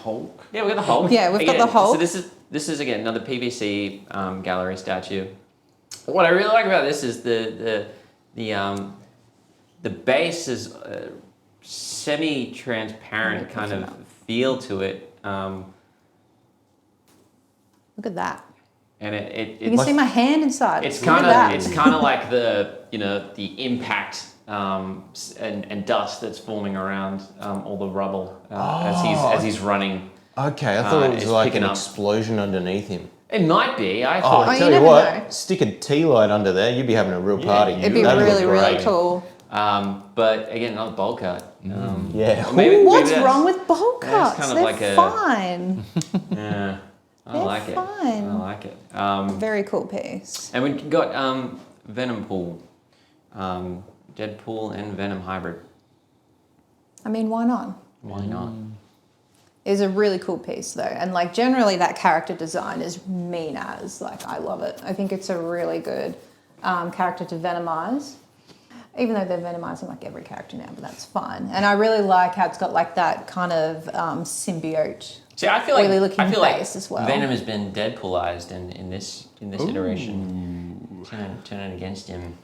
Hulk. Yeah, we got the Hulk. Yeah, we've got Again, the Hulk. So this is again another PVC gallery statue. What I really like about this is the base is a semi-transparent kind of feel to it, Look at that. and You can see my hand inside. It's Look at kind that. of like the impact and dust that's forming around all the rubble as he's running. Okay, I thought it was it's like picking an up. explosion underneath him. It might be. I Oh, thought. I you tell you never what, know. stick a tea light under there, you'd be having a real party. It'd be That'd look really, really great. cool. But again, another bowl cut. Yeah. What's that's- wrong with bowl cuts? kind of They're like a- fine. Yeah, I They're like it. fine. I like it. Very cool piece. And we got Venom Pool, Deadpool and Venom hybrid. I mean, why not? Why not? Is a really cool piece though, and like generally that character design is mean as, like, I love it. I think it's a really good character to venomize, even though they're venomizing like every character now, but that's fine. And I really like how it's got like that kind of symbiote. See, I feel like Oily looking like base as well. Venom has been Deadpoolized in this iteration. Turn it against him.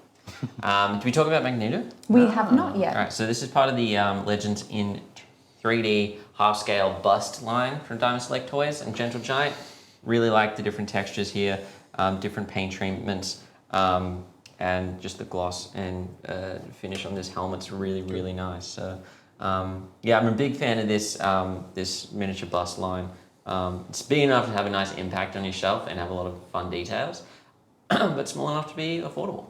Did we talk about Magneto? We have not yet. All right, so this is part of the Legends in 3D half-scale bust line from Diamond Select Toys and Gentle Giant. Really like the different textures here, different paint treatments, and just the gloss and finish on this helmet's really, really nice. So, yeah, I'm a big fan of this this miniature bust line. It's big enough to have a nice impact on your shelf and have a lot of fun details, but small enough to be affordable.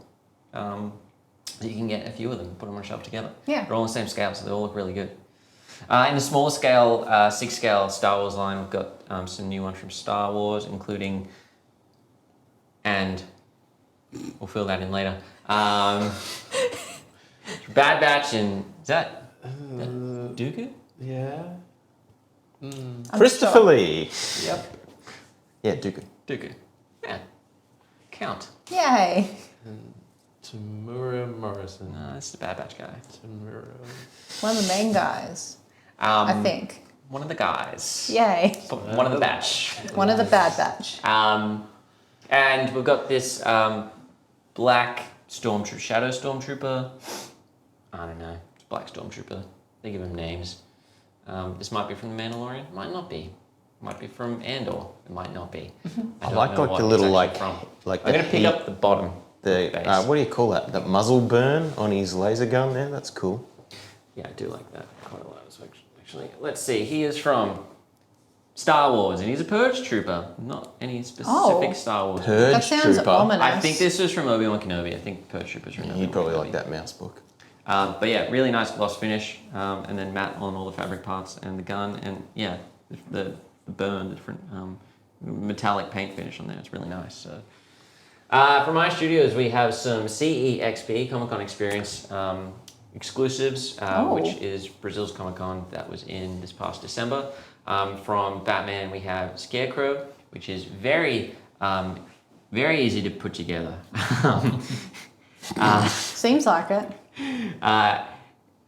So you can get a few of them, put them on a shelf together. Yeah. They're all on the same scale, so they all look really good. In the smaller scale, 6 scale Star Wars line, we've got some new ones from Star Wars, including, and we'll fill that in later. Bad Batch and, is that Dooku? Yeah. Christopher Lee. Yep. Yeah, Dooku. Dooku. Yeah. Count. Yay. Tamura Morrison. No, that's the Bad Batch guy. Tamura. One of the main guys, I think. One of the guys. Yay. One of the batch. One of the Bad Batch. And we've got this black stormtrooper, shadow stormtrooper. I don't know. It's black stormtrooper. They give him names. This might be from The Mandalorian. Might not be. Might be from Andor. It might not be. I like the little like I'm the gonna pick heat- up the bottom. the base. what do you call that? The muzzle burn on his laser gun there. That's cool. Yeah, I do like that quite a lot. So actually, let's see. He is from Star Wars, and he's a Purge Trooper. Not any specific Star Wars. Purge That sounds Trooper. ominous. I think this was from Obi-Wan Kenobi. I think Purge Troopers from Obi-Wan You'd probably Kenobi. like that mouse book. But yeah, really nice gloss finish, and then matte on all the fabric parts and the gun, and yeah, the burn, the different metallic paint finish on there. It's really nice. So, from my studios, we have some CEXP Comic Con Experience exclusives, which is Brazil's Comic Con that was in this past December. From Batman, we have Scarecrow, which is very easy to put together. Seems like it.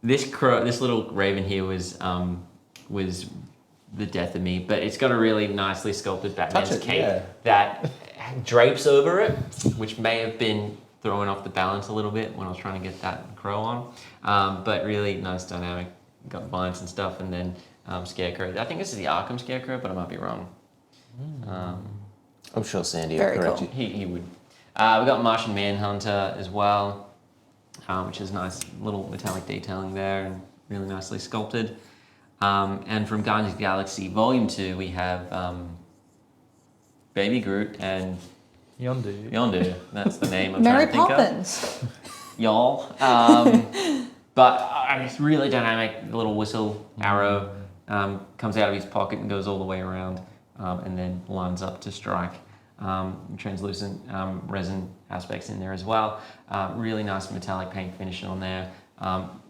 This little raven here was the death of me, but it's got a really nicely sculpted Batman's Touch it, cape yeah. that drapes over it, which may have been throwing off the balance a little bit when I was trying to get that crow on. But really nice dynamic. Got vines and stuff, and then Scarecrow. I think this is the Arkham Scarecrow, but I might be wrong. I'm sure Sandy will Very correct cool. you. He would. We got Martian Manhunter as well, which is nice little metallic detailing there and really nicely sculpted. And from Guardians of the Galaxy Volume 2, we have Baby Groot and Yondu. That's the name I'm Mary trying to think Poppins. of. Y'all. But it's really dynamic. The little whistle arrow comes out of his pocket and goes all the way around, and then lines up to strike. Translucent resin aspects in there as well. Really nice metallic paint finish on there.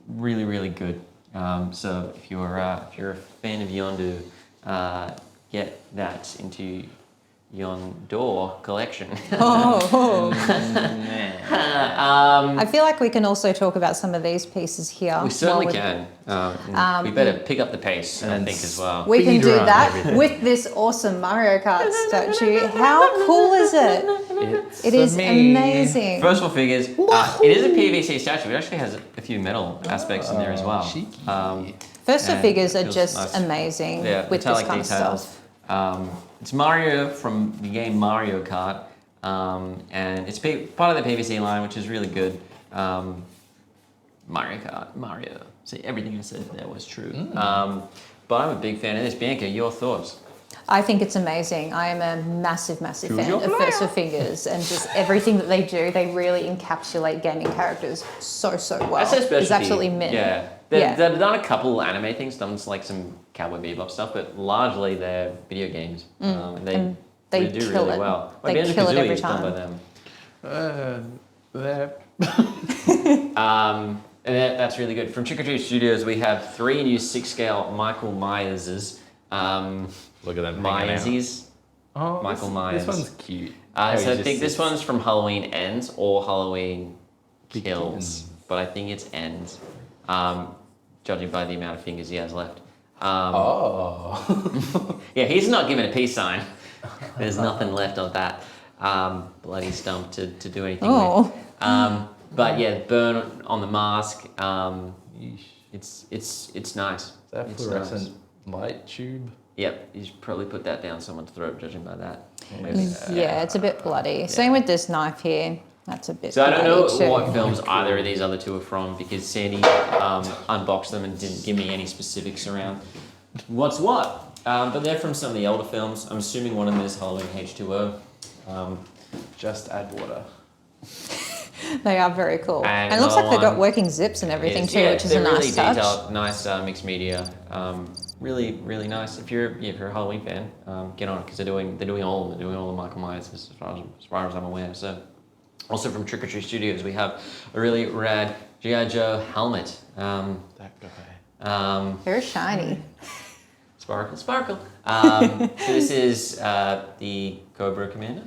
Really, really good. So if you're a fan of Yondu, get that into Yondu collection. I feel like we can also talk about some of these pieces here. We certainly can. We better pick up the pace, I think, as well. We can do around that everything. with this awesome Mario Kart statue. How cool is it? It is amazing. First of all, figures. It is a PVC statue. It actually has a few metal aspects in there as well. First of and figures it are feels just nice. amazing Yeah, with this metallic kind of details. stuff. It's Mario from the game Mario Kart, and it's part of the PVC line, which is really good. Mario. See, everything I said there was true. But I'm a big fan of this. Bianca, your thoughts? I think it's amazing. I am a massive fan of First of Figures, and just everything that they do, they really encapsulate gaming characters so well. That's their specialty. It's absolutely mint. Yeah. They've done a couple anime things, done like some Cowboy Bebop stuff, but largely they're video games. And they do kill really it. well. They Banjo kill it Kazooie every is done by time. them. And that's really good. From Trick or Treat Studios, we have 3 new 6-scale Michael Myerses. Look at them. Myerses. Oh, Michael Myers. This one's cute. So I think this one's from Halloween Ends or Halloween Kills, but I think it's Ends, judging by the amount of fingers he has left. Yeah, he's not given a peace sign. There's nothing left of that bloody stump to do anything with. But yeah, burn on the mask. It's nice. Is that It's fluorescent nice. light tube? Yep, you should probably put that down someone's throat, judging by that. Yeah, it's a bit bloody. Same with this knife here. That's a bit So I don't know bloody too. what films either of these other two are from, because Sandy unboxed them and didn't give me any specifics around what's what. But they're from some of the older films. I'm assuming one of them is Halloween H2O. Just add water. They are very cool. And And it looks like they've another got one working zips and everything too, Yeah, which is a they're nice really touch. detailed, nice mixed media. Really, really nice. If you're a Halloween fan, get on it, because they're doing all of them. They're doing all the Michael Myers as far as I'm aware. So, also from Trick or Treat Studios, we have a really rad G.I. Joe helmet. That guy. Very shiny. Sparkle. So this is the Cobra Commander.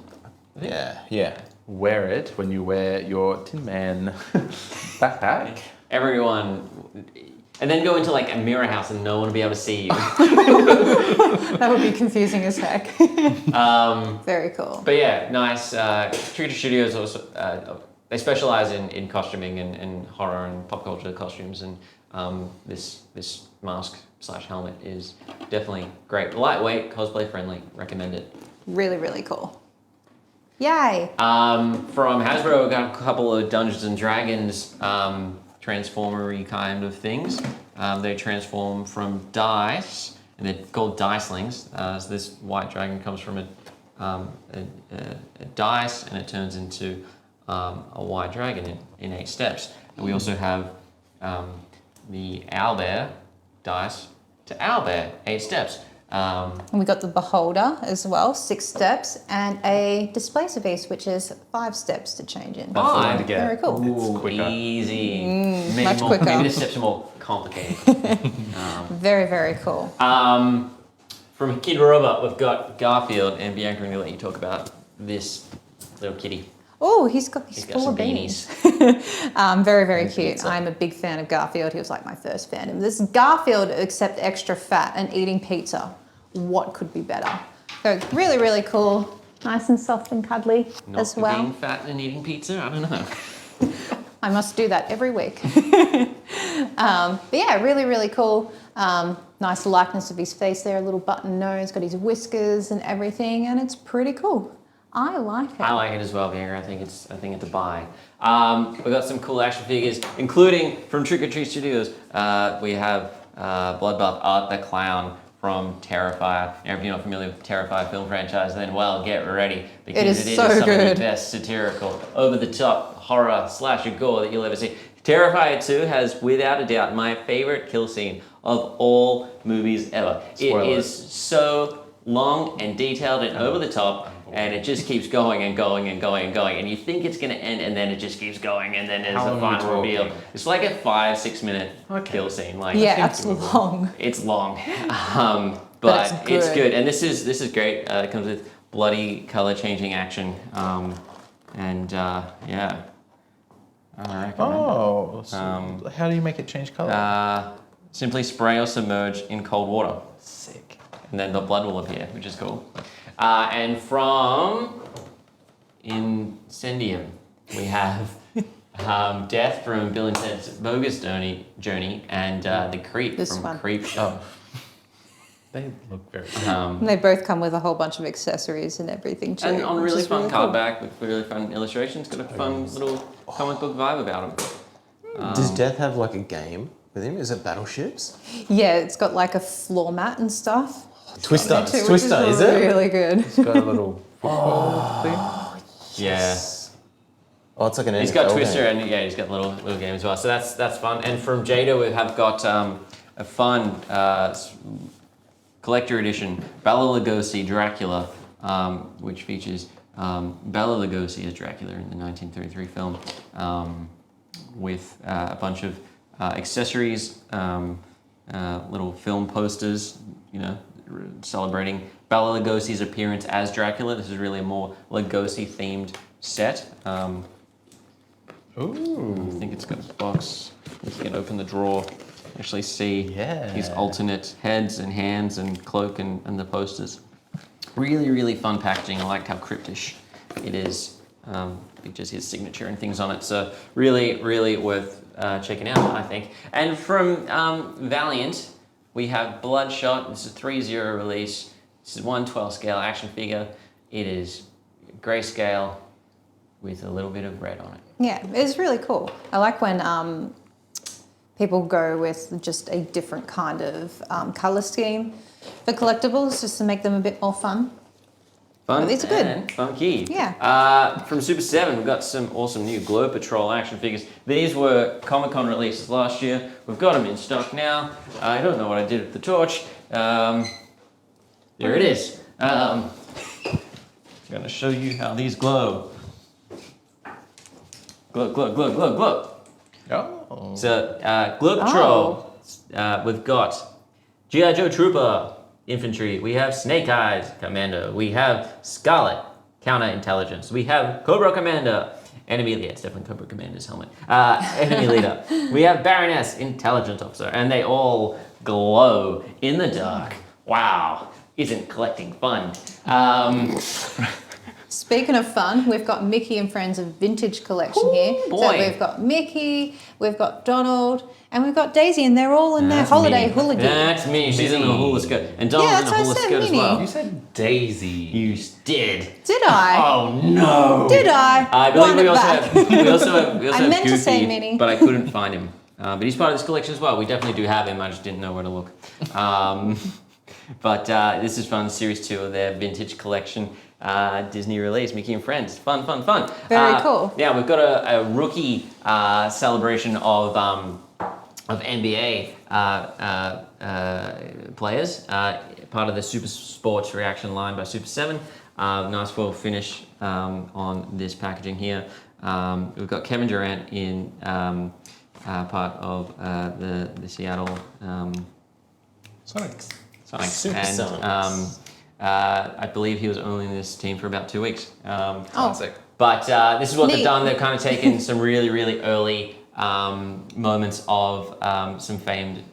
Yeah. Wear it when you wear your Tin Man backpack. Everyone, and then go into like a mirror house and no one will be able to see you. That would be confusing as heck. Very cool. But yeah, nice. Trick or Treat Studios also they specialize in costuming and horror and pop culture costumes, and this mask / helmet is definitely great. Lightweight, cosplay friendly. Recommend it. Really, really cool. Yay. From Hasbro, we got a couple of Dungeons and Dragons transformery kind of things. They transform from dice, and they're called dicelings. So this white dragon comes from a dice, and it turns into a white dragon in 8 steps. And we also have the owlbear dice to owlbear, 8 steps. And we got the beholder as well, 6 steps, and a displacer piece, which is 5 steps to change in. That's the one to get. Very cool. Ooh, quicker. easy. much quicker. Maybe the steps are more complicated. Very, very cool. From Kid Robot, we've got Garfield, and Bianca, I'm going to let you talk about this little kitty. Oh, he's got full some of beans. Very, very cute. I'm a big fan of Garfield. He was like my first fandom. This Garfield, except extra fat and eating pizza. What could be better? So really, really cool. Nice and soft and cuddly Not as for well. being fat and eating pizza. I don't know. I must do that every week. But yeah, really, really cool. Nice likeness of his face there, a little button nose, got his whiskers and everything, and it's pretty cool. I like it. I like it as well, Bianca. I think it's a buy. We've got some cool action figures, including from Trick or Treat Studios. We have Bloodbath Art the Clown from Terrifier. Now, if you're not familiar with the Terrifier film franchise, then well, get ready, because It is some so of the good. best satirical, over-the-top horror slasher gore that you'll ever see. Terrifier 2 has, without a doubt, my favorite kill scene of all movies ever. Spoiler. It is so long and detailed and over the top, and it just keeps going and going and going and going, and you think it's going to end, and then it just keeps going, and then there's How the long are we final reveal. talking? It's like a 5-6 minute kill scene. Like, Yeah, it's long. it's long, but it's it's good. good, and this is great. It comes with bloody color changing action, and yeah, I recommend Oh, so how do you make it change color? it. Simply spray or submerge in cold water, Sick. and then the blood will appear, which is cool. And from Incendium, we have Death from Bill and Ted's Bogus Journey, and the Creep This from one. Creep Show. They look very. And they both come with a whole bunch of accessories and everything too. And on which really is fun really cool. cardback with really fun illustrations, got a fun little comic book vibe about them. Does Death have like a game with him? Is it battleships? Yeah, it's got like a floor mat and stuff. Twister. Too, which Twister, is it? really good. It's got a little football thing. Yeah. Oh, it's like an He's got NFL Twister game. and yeah, he's got little game as well. So that's fun. And from Jada, we have got a fun collector edition Bela Lugosi Dracula, which features Bela Lugosi as Dracula in the 1933 film, with a bunch of accessories, little film posters, celebrating Bela Lugosi's appearance as Dracula. This is really a more Lugosi themed set. Ooh. I think it's got a box. We can open the drawer, actually see his Yeah. alternate heads and hands and cloak and the posters. Really, really fun packaging. I liked how cryptish it is. Features his signature and things on it. So really, really worth checking out, I think. And from Valiant, we have Bloodshot. This is a 3-0 release. This is 1/12 scale action figure. It is grayscale with a little bit of red on it. Yeah, it's really cool. I like when people go with just a different kind of colour scheme for collectibles, just to make them a bit more fun. Fun These are good. and funky. Yeah. From Super 7, we've got some awesome new Glow Patrol action figures. These were Comic-Con releases last year. We've got them in stock now. I don't know what I did with the torch. There it is. I'm going to show you how these glow. Glow, glow, glow, glow, glow. Oh. So, Glow Patrol, we've got G.I. Joe Trooper Infantry, we have Snake Eyes Commando, we have Scarlet Counterintelligence, we have Cobra Commander, Enemy Leader, it's definitely Cobra Commander's helmet, Enemy Leader, we have Baroness Intelligence Officer, and they all glow in the dark. Wow, isn't collecting fun? Speaking of fun, we've got Mickey and Friends of Vintage Collection here. boy. So we've got Mickey, we've got Donald, and we've got Daisy, and they're all in their That's hula Minnie. gear. That's me. She's in a Minnie. hula skirt, and Donald's in a that's what I hula said, skirt as Minnie. well. You said Daisy. You did. Did I? Oh no! Did I? I believe Wind we it also back. have. We also I have meant to Goofy, say Minnie. but I couldn't find him. But he's part of this collection as well. We definitely do have him. I just didn't know where to look. But this is fun. Series 2 of their vintage collection. Disney release, Mickey and Friends. Fun, fun, fun. Very cool. Yeah, we've got a rookie celebration of NBA players, part of the Super Sports Reaction line by Super 7. Nice full finish on this packaging here. We've got Kevin Durant in part of the Seattle Sonics. Sonics. Super And Sonics. I believe he was only in this team for about 2 weeks. Classic. But this is what they've Neat. done. They've kind of taken some really, really early moments of some famed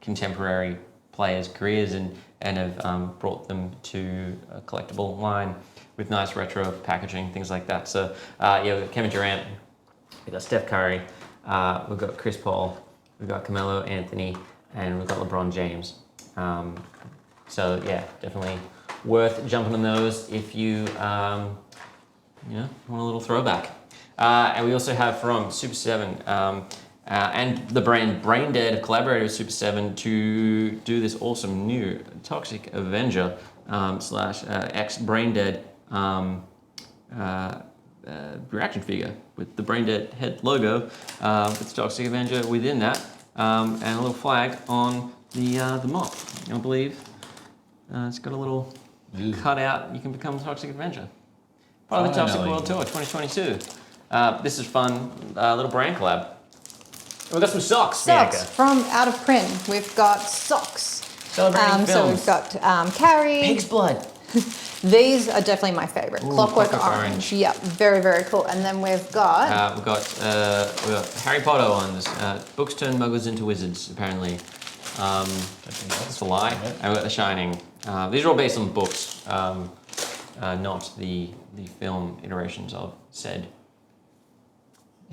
contemporary players' careers and and have brought them to a collectible line with nice retro packaging, things like that. So yeah, we've got Kevin Durant, we've got Steph Curry, we've got Chris Paul, we've got Carmelo Anthony, and we've got LeBron James. So yeah, definitely worth jumping on those if you want a little throwback. And we also have from Super 7 and the brand Braindead have collaborated with Super 7 to do this awesome new Toxic Avenger slash ex Braindead reaction figure with the Braindead head logo with Toxic Avenger within that, and a little flag on the mop. I believe it's got a little cutout. You can become Toxic Avenger. Part of the Toxic World Tour 2022. This is fun, little brand collab. And we've got some socks. Socks Bianca. from Out of Print. We've got socks. Celebrating So films. we've got Carrie. Pig's blood. These are definitely my favorite. Ooh, Clockwork Clockwork Orange. Orange. Yeah, very, very cool. And then we've got... We've got Harry Potter ones. Books turn muggles into wizards, apparently. That's a lie. And we've got The Shining. These are all based on books, not the film iterations of said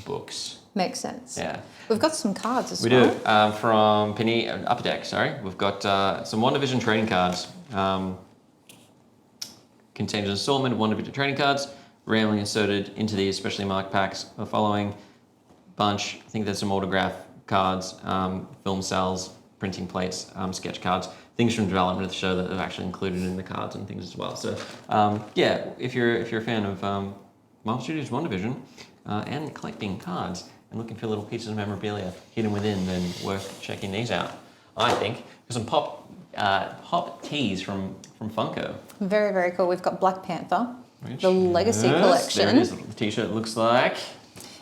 books. Makes sense. Yeah. We've got some cards as We well. do. From Penny Upper Deck, sorry. We've got some WandaVision trading cards. Contains an assortment of WandaVision trading cards, randomly inserted into these specially marked packs. The following bunch, I think there's some autograph cards, film cells, printing plates, sketch cards, things from development of the show that are actually included in the cards and things as well. So yeah, if you're a fan of Marvel Studios WandaVision and collecting cards and looking for little pieces of memorabilia hidden within, then worth checking these out. I think there's some pop tees from Funko. Very, very cool. We've got Black Panther, Which the Legacy is- Collection. There it is. The t-shirt looks like.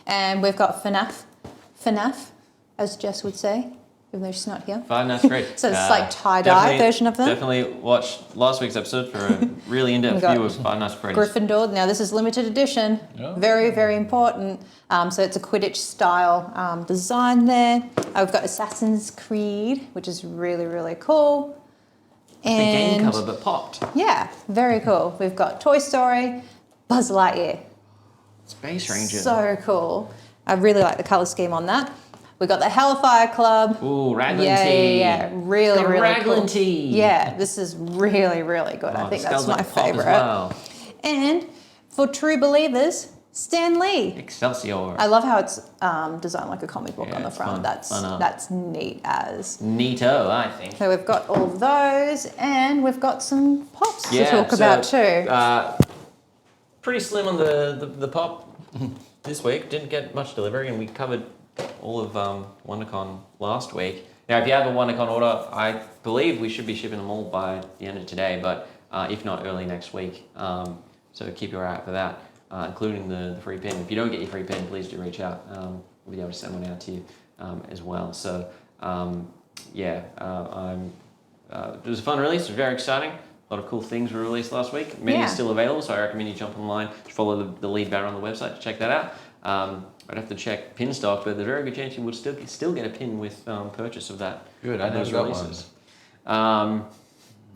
And we've got FNAF, as Jess would say, even though she's not here. Fine, that's great. So it's like tie-dye version of them. Definitely watch last week's episode for a really in-depth We got view of Five Nights at Freddy's. Gryffindor. Now this is limited edition. Yeah. Very, very important. So it's a Quidditch style design there. We've got Assassin's Creed, which is really, really cool. The game And cover, but popped. yeah, very cool. We've got Toy Story, Buzz Lightyear. Space Ranger. So cool. I really like the color scheme on that. We've got the Hellfire Club. Ooh, Raglan Yeah, tee. yeah, yeah. Really, Got really Raglan cool. tee. Yeah, this is really, really good. Oh, I think the that's skulls my like pop as favorite. well. And for true believers, Stan Lee. Excelsior. I love how it's designed like a comic book Yeah, on the it's front. fun. Fun art. That's neat as. Neato, I think. So we've got all of those, and we've got some pops to Yeah, talk so, about too. Pretty slim on the pop this week. Didn't get much delivery, and we covered all of WonderCon last week. Now, if you have a WonderCon order, I believe we should be shipping them all by the end of today, but if not, early next week. So keep your eye out for that, including the free pin. If you don't get your free pin, please do reach out. We'll be able to send one out to you as well. So yeah, it was a fun release. It was very exciting. A lot of cool things were released last week. Many are still available, so I recommend you jump online to follow the lead banner on the website to check that out. I'd have to check pin stock, but there's a very good chance you would still get a pin with purchase of that. Good, I those know that releases.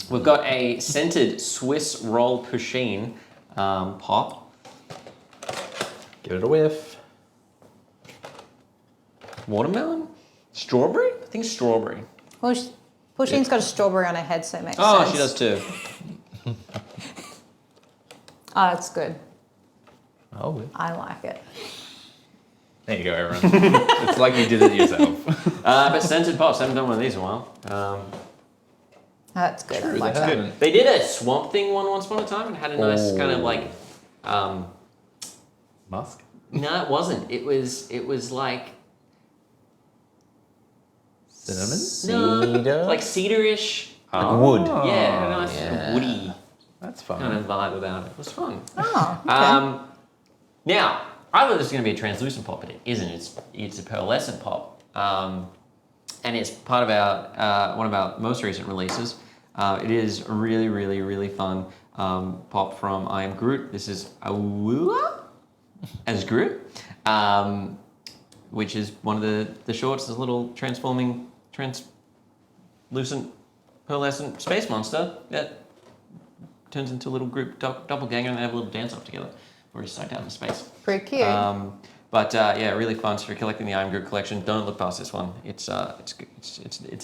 We've got a scented Swiss roll pusheen pop. Give it a whiff. Watermelon? Strawberry? I think strawberry. Well, Pusheen's got a strawberry on her head, so it makes Oh, sense. she does too. Oh, it's good. Oh, yeah. I like it. There you go, everyone. It's like you did it yourself. But scented pops, haven't done one of these in a while. That's good. I True, like that's that. good. They did a swamp thing once upon a time and had a nice kind of like Musk? no, it wasn't. It was like Cinnamon? Cedar? like cedarish. Wood. Yeah, a nice yeah. woody That's kind fun. of vibe about it. It was fun. Oh, okay. Now, I thought this was going to be a translucent pop, but it isn't. It's a pearlescent pop, and it's part of our one of our most recent releases. It is a really, really, really fun pop from I Am Groot. This is Awua as Groot, which is one of the shorts. This little translucent pearlescent space monster that turns into a little group doppelganger, and they have a little dance off together. We're psyched out in space. Pretty cute. But yeah, really fun. So if you're collecting the Iron Group collection, don't look past this one. It's a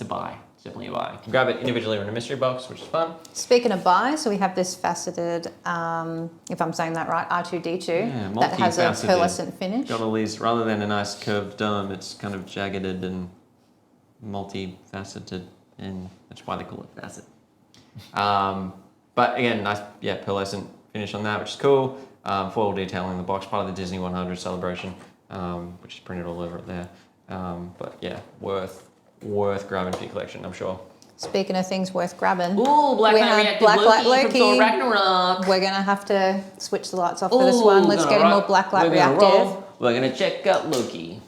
buy. It's definitely a buy. You can grab it individually or in a mystery box, which is fun. Speaking of buy, so we have this faceted, if I'm saying that right, R2-D2 Yeah, that has a multifaceted. pearlescent finish. Got all these, rather than a nice curved dome, it's kind of jagged and multifaceted, and that's why they call it facet. But again, nice, yeah, pearlescent finish on that, which is cool. Foil detailing in the box, part of the Disney 100 celebration, which is printed all over it there. But yeah, worth grabbing for your collection, I'm sure. Speaking of things worth grabbing, Ooh, we have Blacklight Loki. from Thor Ragnarok. We're gonna have to switch the lights off for this one. Let's get him more Blacklight reactive. We're gonna check out Loki.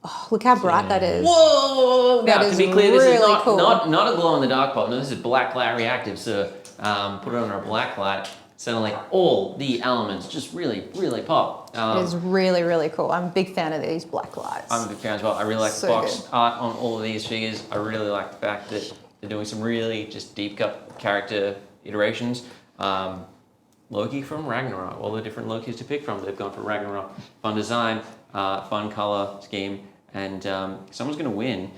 Oh, look how bright that is. Whoa! That Now, is to be clear, this is really not, cool. not a glow in the dark pop. No, this is blacklight reactive. So put it on our blacklight. Suddenly, all the elements just really, really pop. It is really, really cool. I'm a big fan of these black lights. I'm a big fan as well. I really like So the box good. art on all of these figures. I really like the fact that they're doing some really just deep cut character iterations. Loki from Ragnarok, all the different Lokis to pick from. They've gone for Ragnarok. Fun design, fun color scheme, and someone's going to win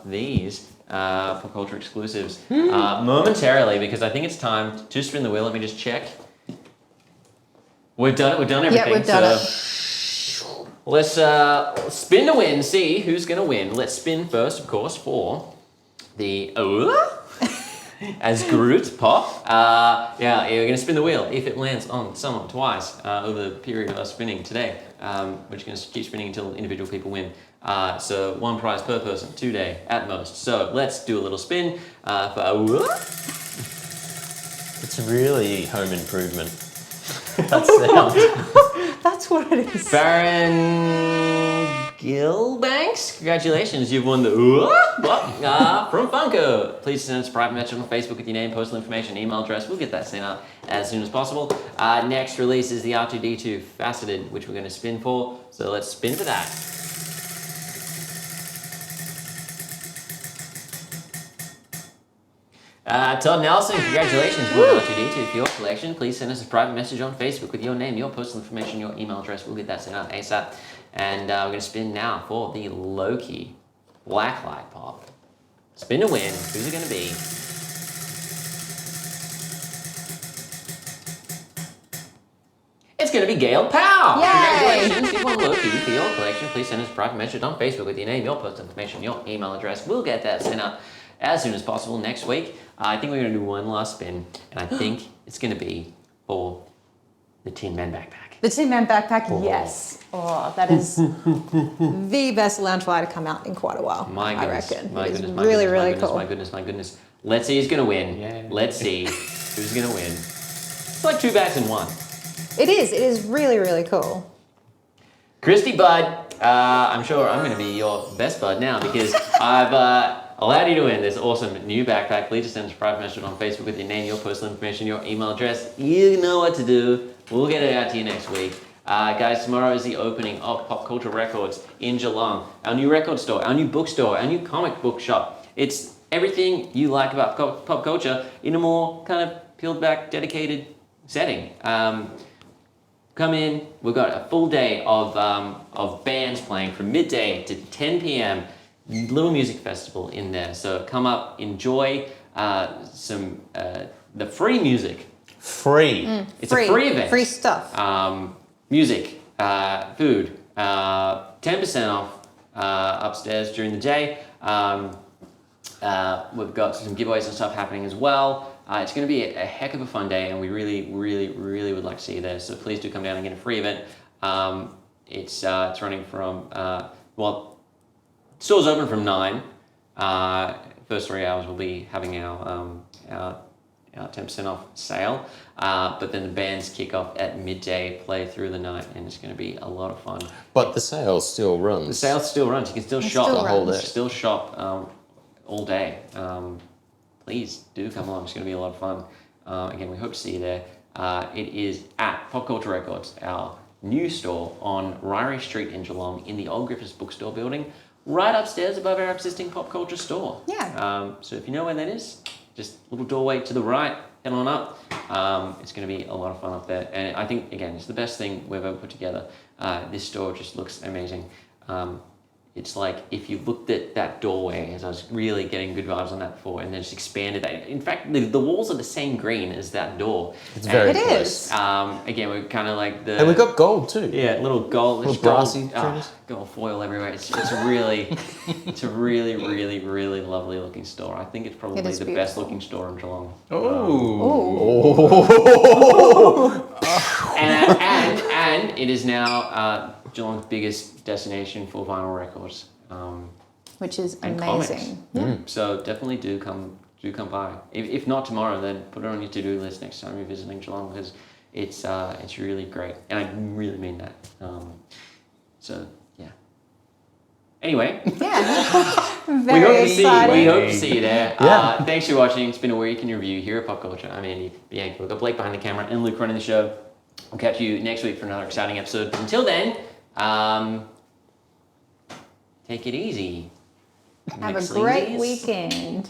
these Popcultcha exclusives momentarily, because I think it's time to spin the wheel. Let me just check. We've done it. We've done everything. Yeah, we've done it. Let's spin to win. See who's going to win. Let's spin first, of course, for the as Groot pop. Yeah, we're going to spin the wheel. If it lands on someone twice over the period of us spinning today, we're just going to keep spinning until individual people win. So one prize per person, today at most. So let's do a little spin for It's really home improvement. That sound. That's what it is. Baron Gilbanks. Congratulations, you've won the from Funko. Please send us a private message on Facebook with your name, postal information, email address. We'll get that sent out as soon as possible. Next release is the R2-D2 Faceted, which we're going to spin for. So let's spin for that. Todd Nelson, congratulations on R2-D2 for your collection. Please send us a private message on Facebook with your name, your postal information, your email address. We'll get that sent out ASAP. And we're going to spin now for the Loki Blacklight Pop. Spin to win. Who's it going to be? It's going to be Gail Powell. Yay! Congratulations, you've won Loki for your collection. Please send us a private message on Facebook with your name, your postal information, your email address. We'll get that sent out as soon as possible next week. I think we're going to do one last spin, and I think it's going to be for the Tin Man backpack. The Tin Man backpack, yes. Oh, that is the best Loungefly to come out in quite a while. My goodness, I reckon. my It is goodness, my really, goodness, really my goodness, cool. my goodness, my goodness. Let's see who's going to win. Yeah. Let's see who's going to win. It's like 2 bags in one. It is really, really cool. Christy Bud, I'm sure I'm going to be your best bud now, because I've allowed you to win this awesome new backpack. Please just send us a private message on Facebook with your name, your personal information, your email address. You know what to do. We'll get it out to you next week. Guys, tomorrow is the opening of Popcultcha Records in Geelong. Our new record store, our new bookstore, our new comic book shop. It's everything you like about pop culture in a more kind of peeled back, dedicated setting. Come in, we've got a full day of bands playing from midday to 10 p.m. Little music festival in there. So come up, enjoy some the free music. Free. It's a free event. Free stuff. Music, food, 10% off upstairs during the day. We've got some giveaways and stuff happening as well. It's going to be a heck of a fun day, and we really, really, really would like to see you there. So please do come down and get a free event. It's running from, store's open from 9. First 3 hours we'll be having our 10% off sale. But then the bands kick off at midday, play through the night, and it's going to be a lot of fun. But the sale still runs. The sale still runs. You can still shop still the whole day. runs. Still shop all day. Please do come along. It's going to be a lot of fun. Again, we hope to see you there. It is at Popcultcha Records, our new store on Ryrie Street in Geelong in the old Griffiths Bookstore building. right upstairs above our existing Popcultcha store. Yeah. So if you know where that is, just a little doorway to the right, head on up. It's going to be a lot of fun up there. And I think, again, it's the best thing we've ever put together. This store just looks amazing. It's like if you looked at that doorway, as I was really getting good vibes on that before, and then just expanded that. In fact, the walls are the same green as that door. It's very It close. is. Again, we're kind of like the... And we got gold too. Yeah, little gold, Little it's gold, brassy trimmers. gold foil everywhere. It's really, it's a really, really, really lovely looking store. I think it's probably is the beautiful. best looking store in Geelong. And it is now Geelong's biggest destination for vinyl records. Which is And amazing. So definitely do come by. If not tomorrow, then put it on your to-do list next time you're visiting Geelong, because it's really great, and I really mean that. So yeah. Anyway, Yeah. we Very hope exciting. to see you there. Yeah. Thanks for watching. It's been a week in review here at Popcultcha. I'm Andy Bianchi. We've got Blake behind the camera and Luke running the show. We'll catch you next week for another exciting episode. But until then, take it easy. Have a Mixlingsies. great weekend.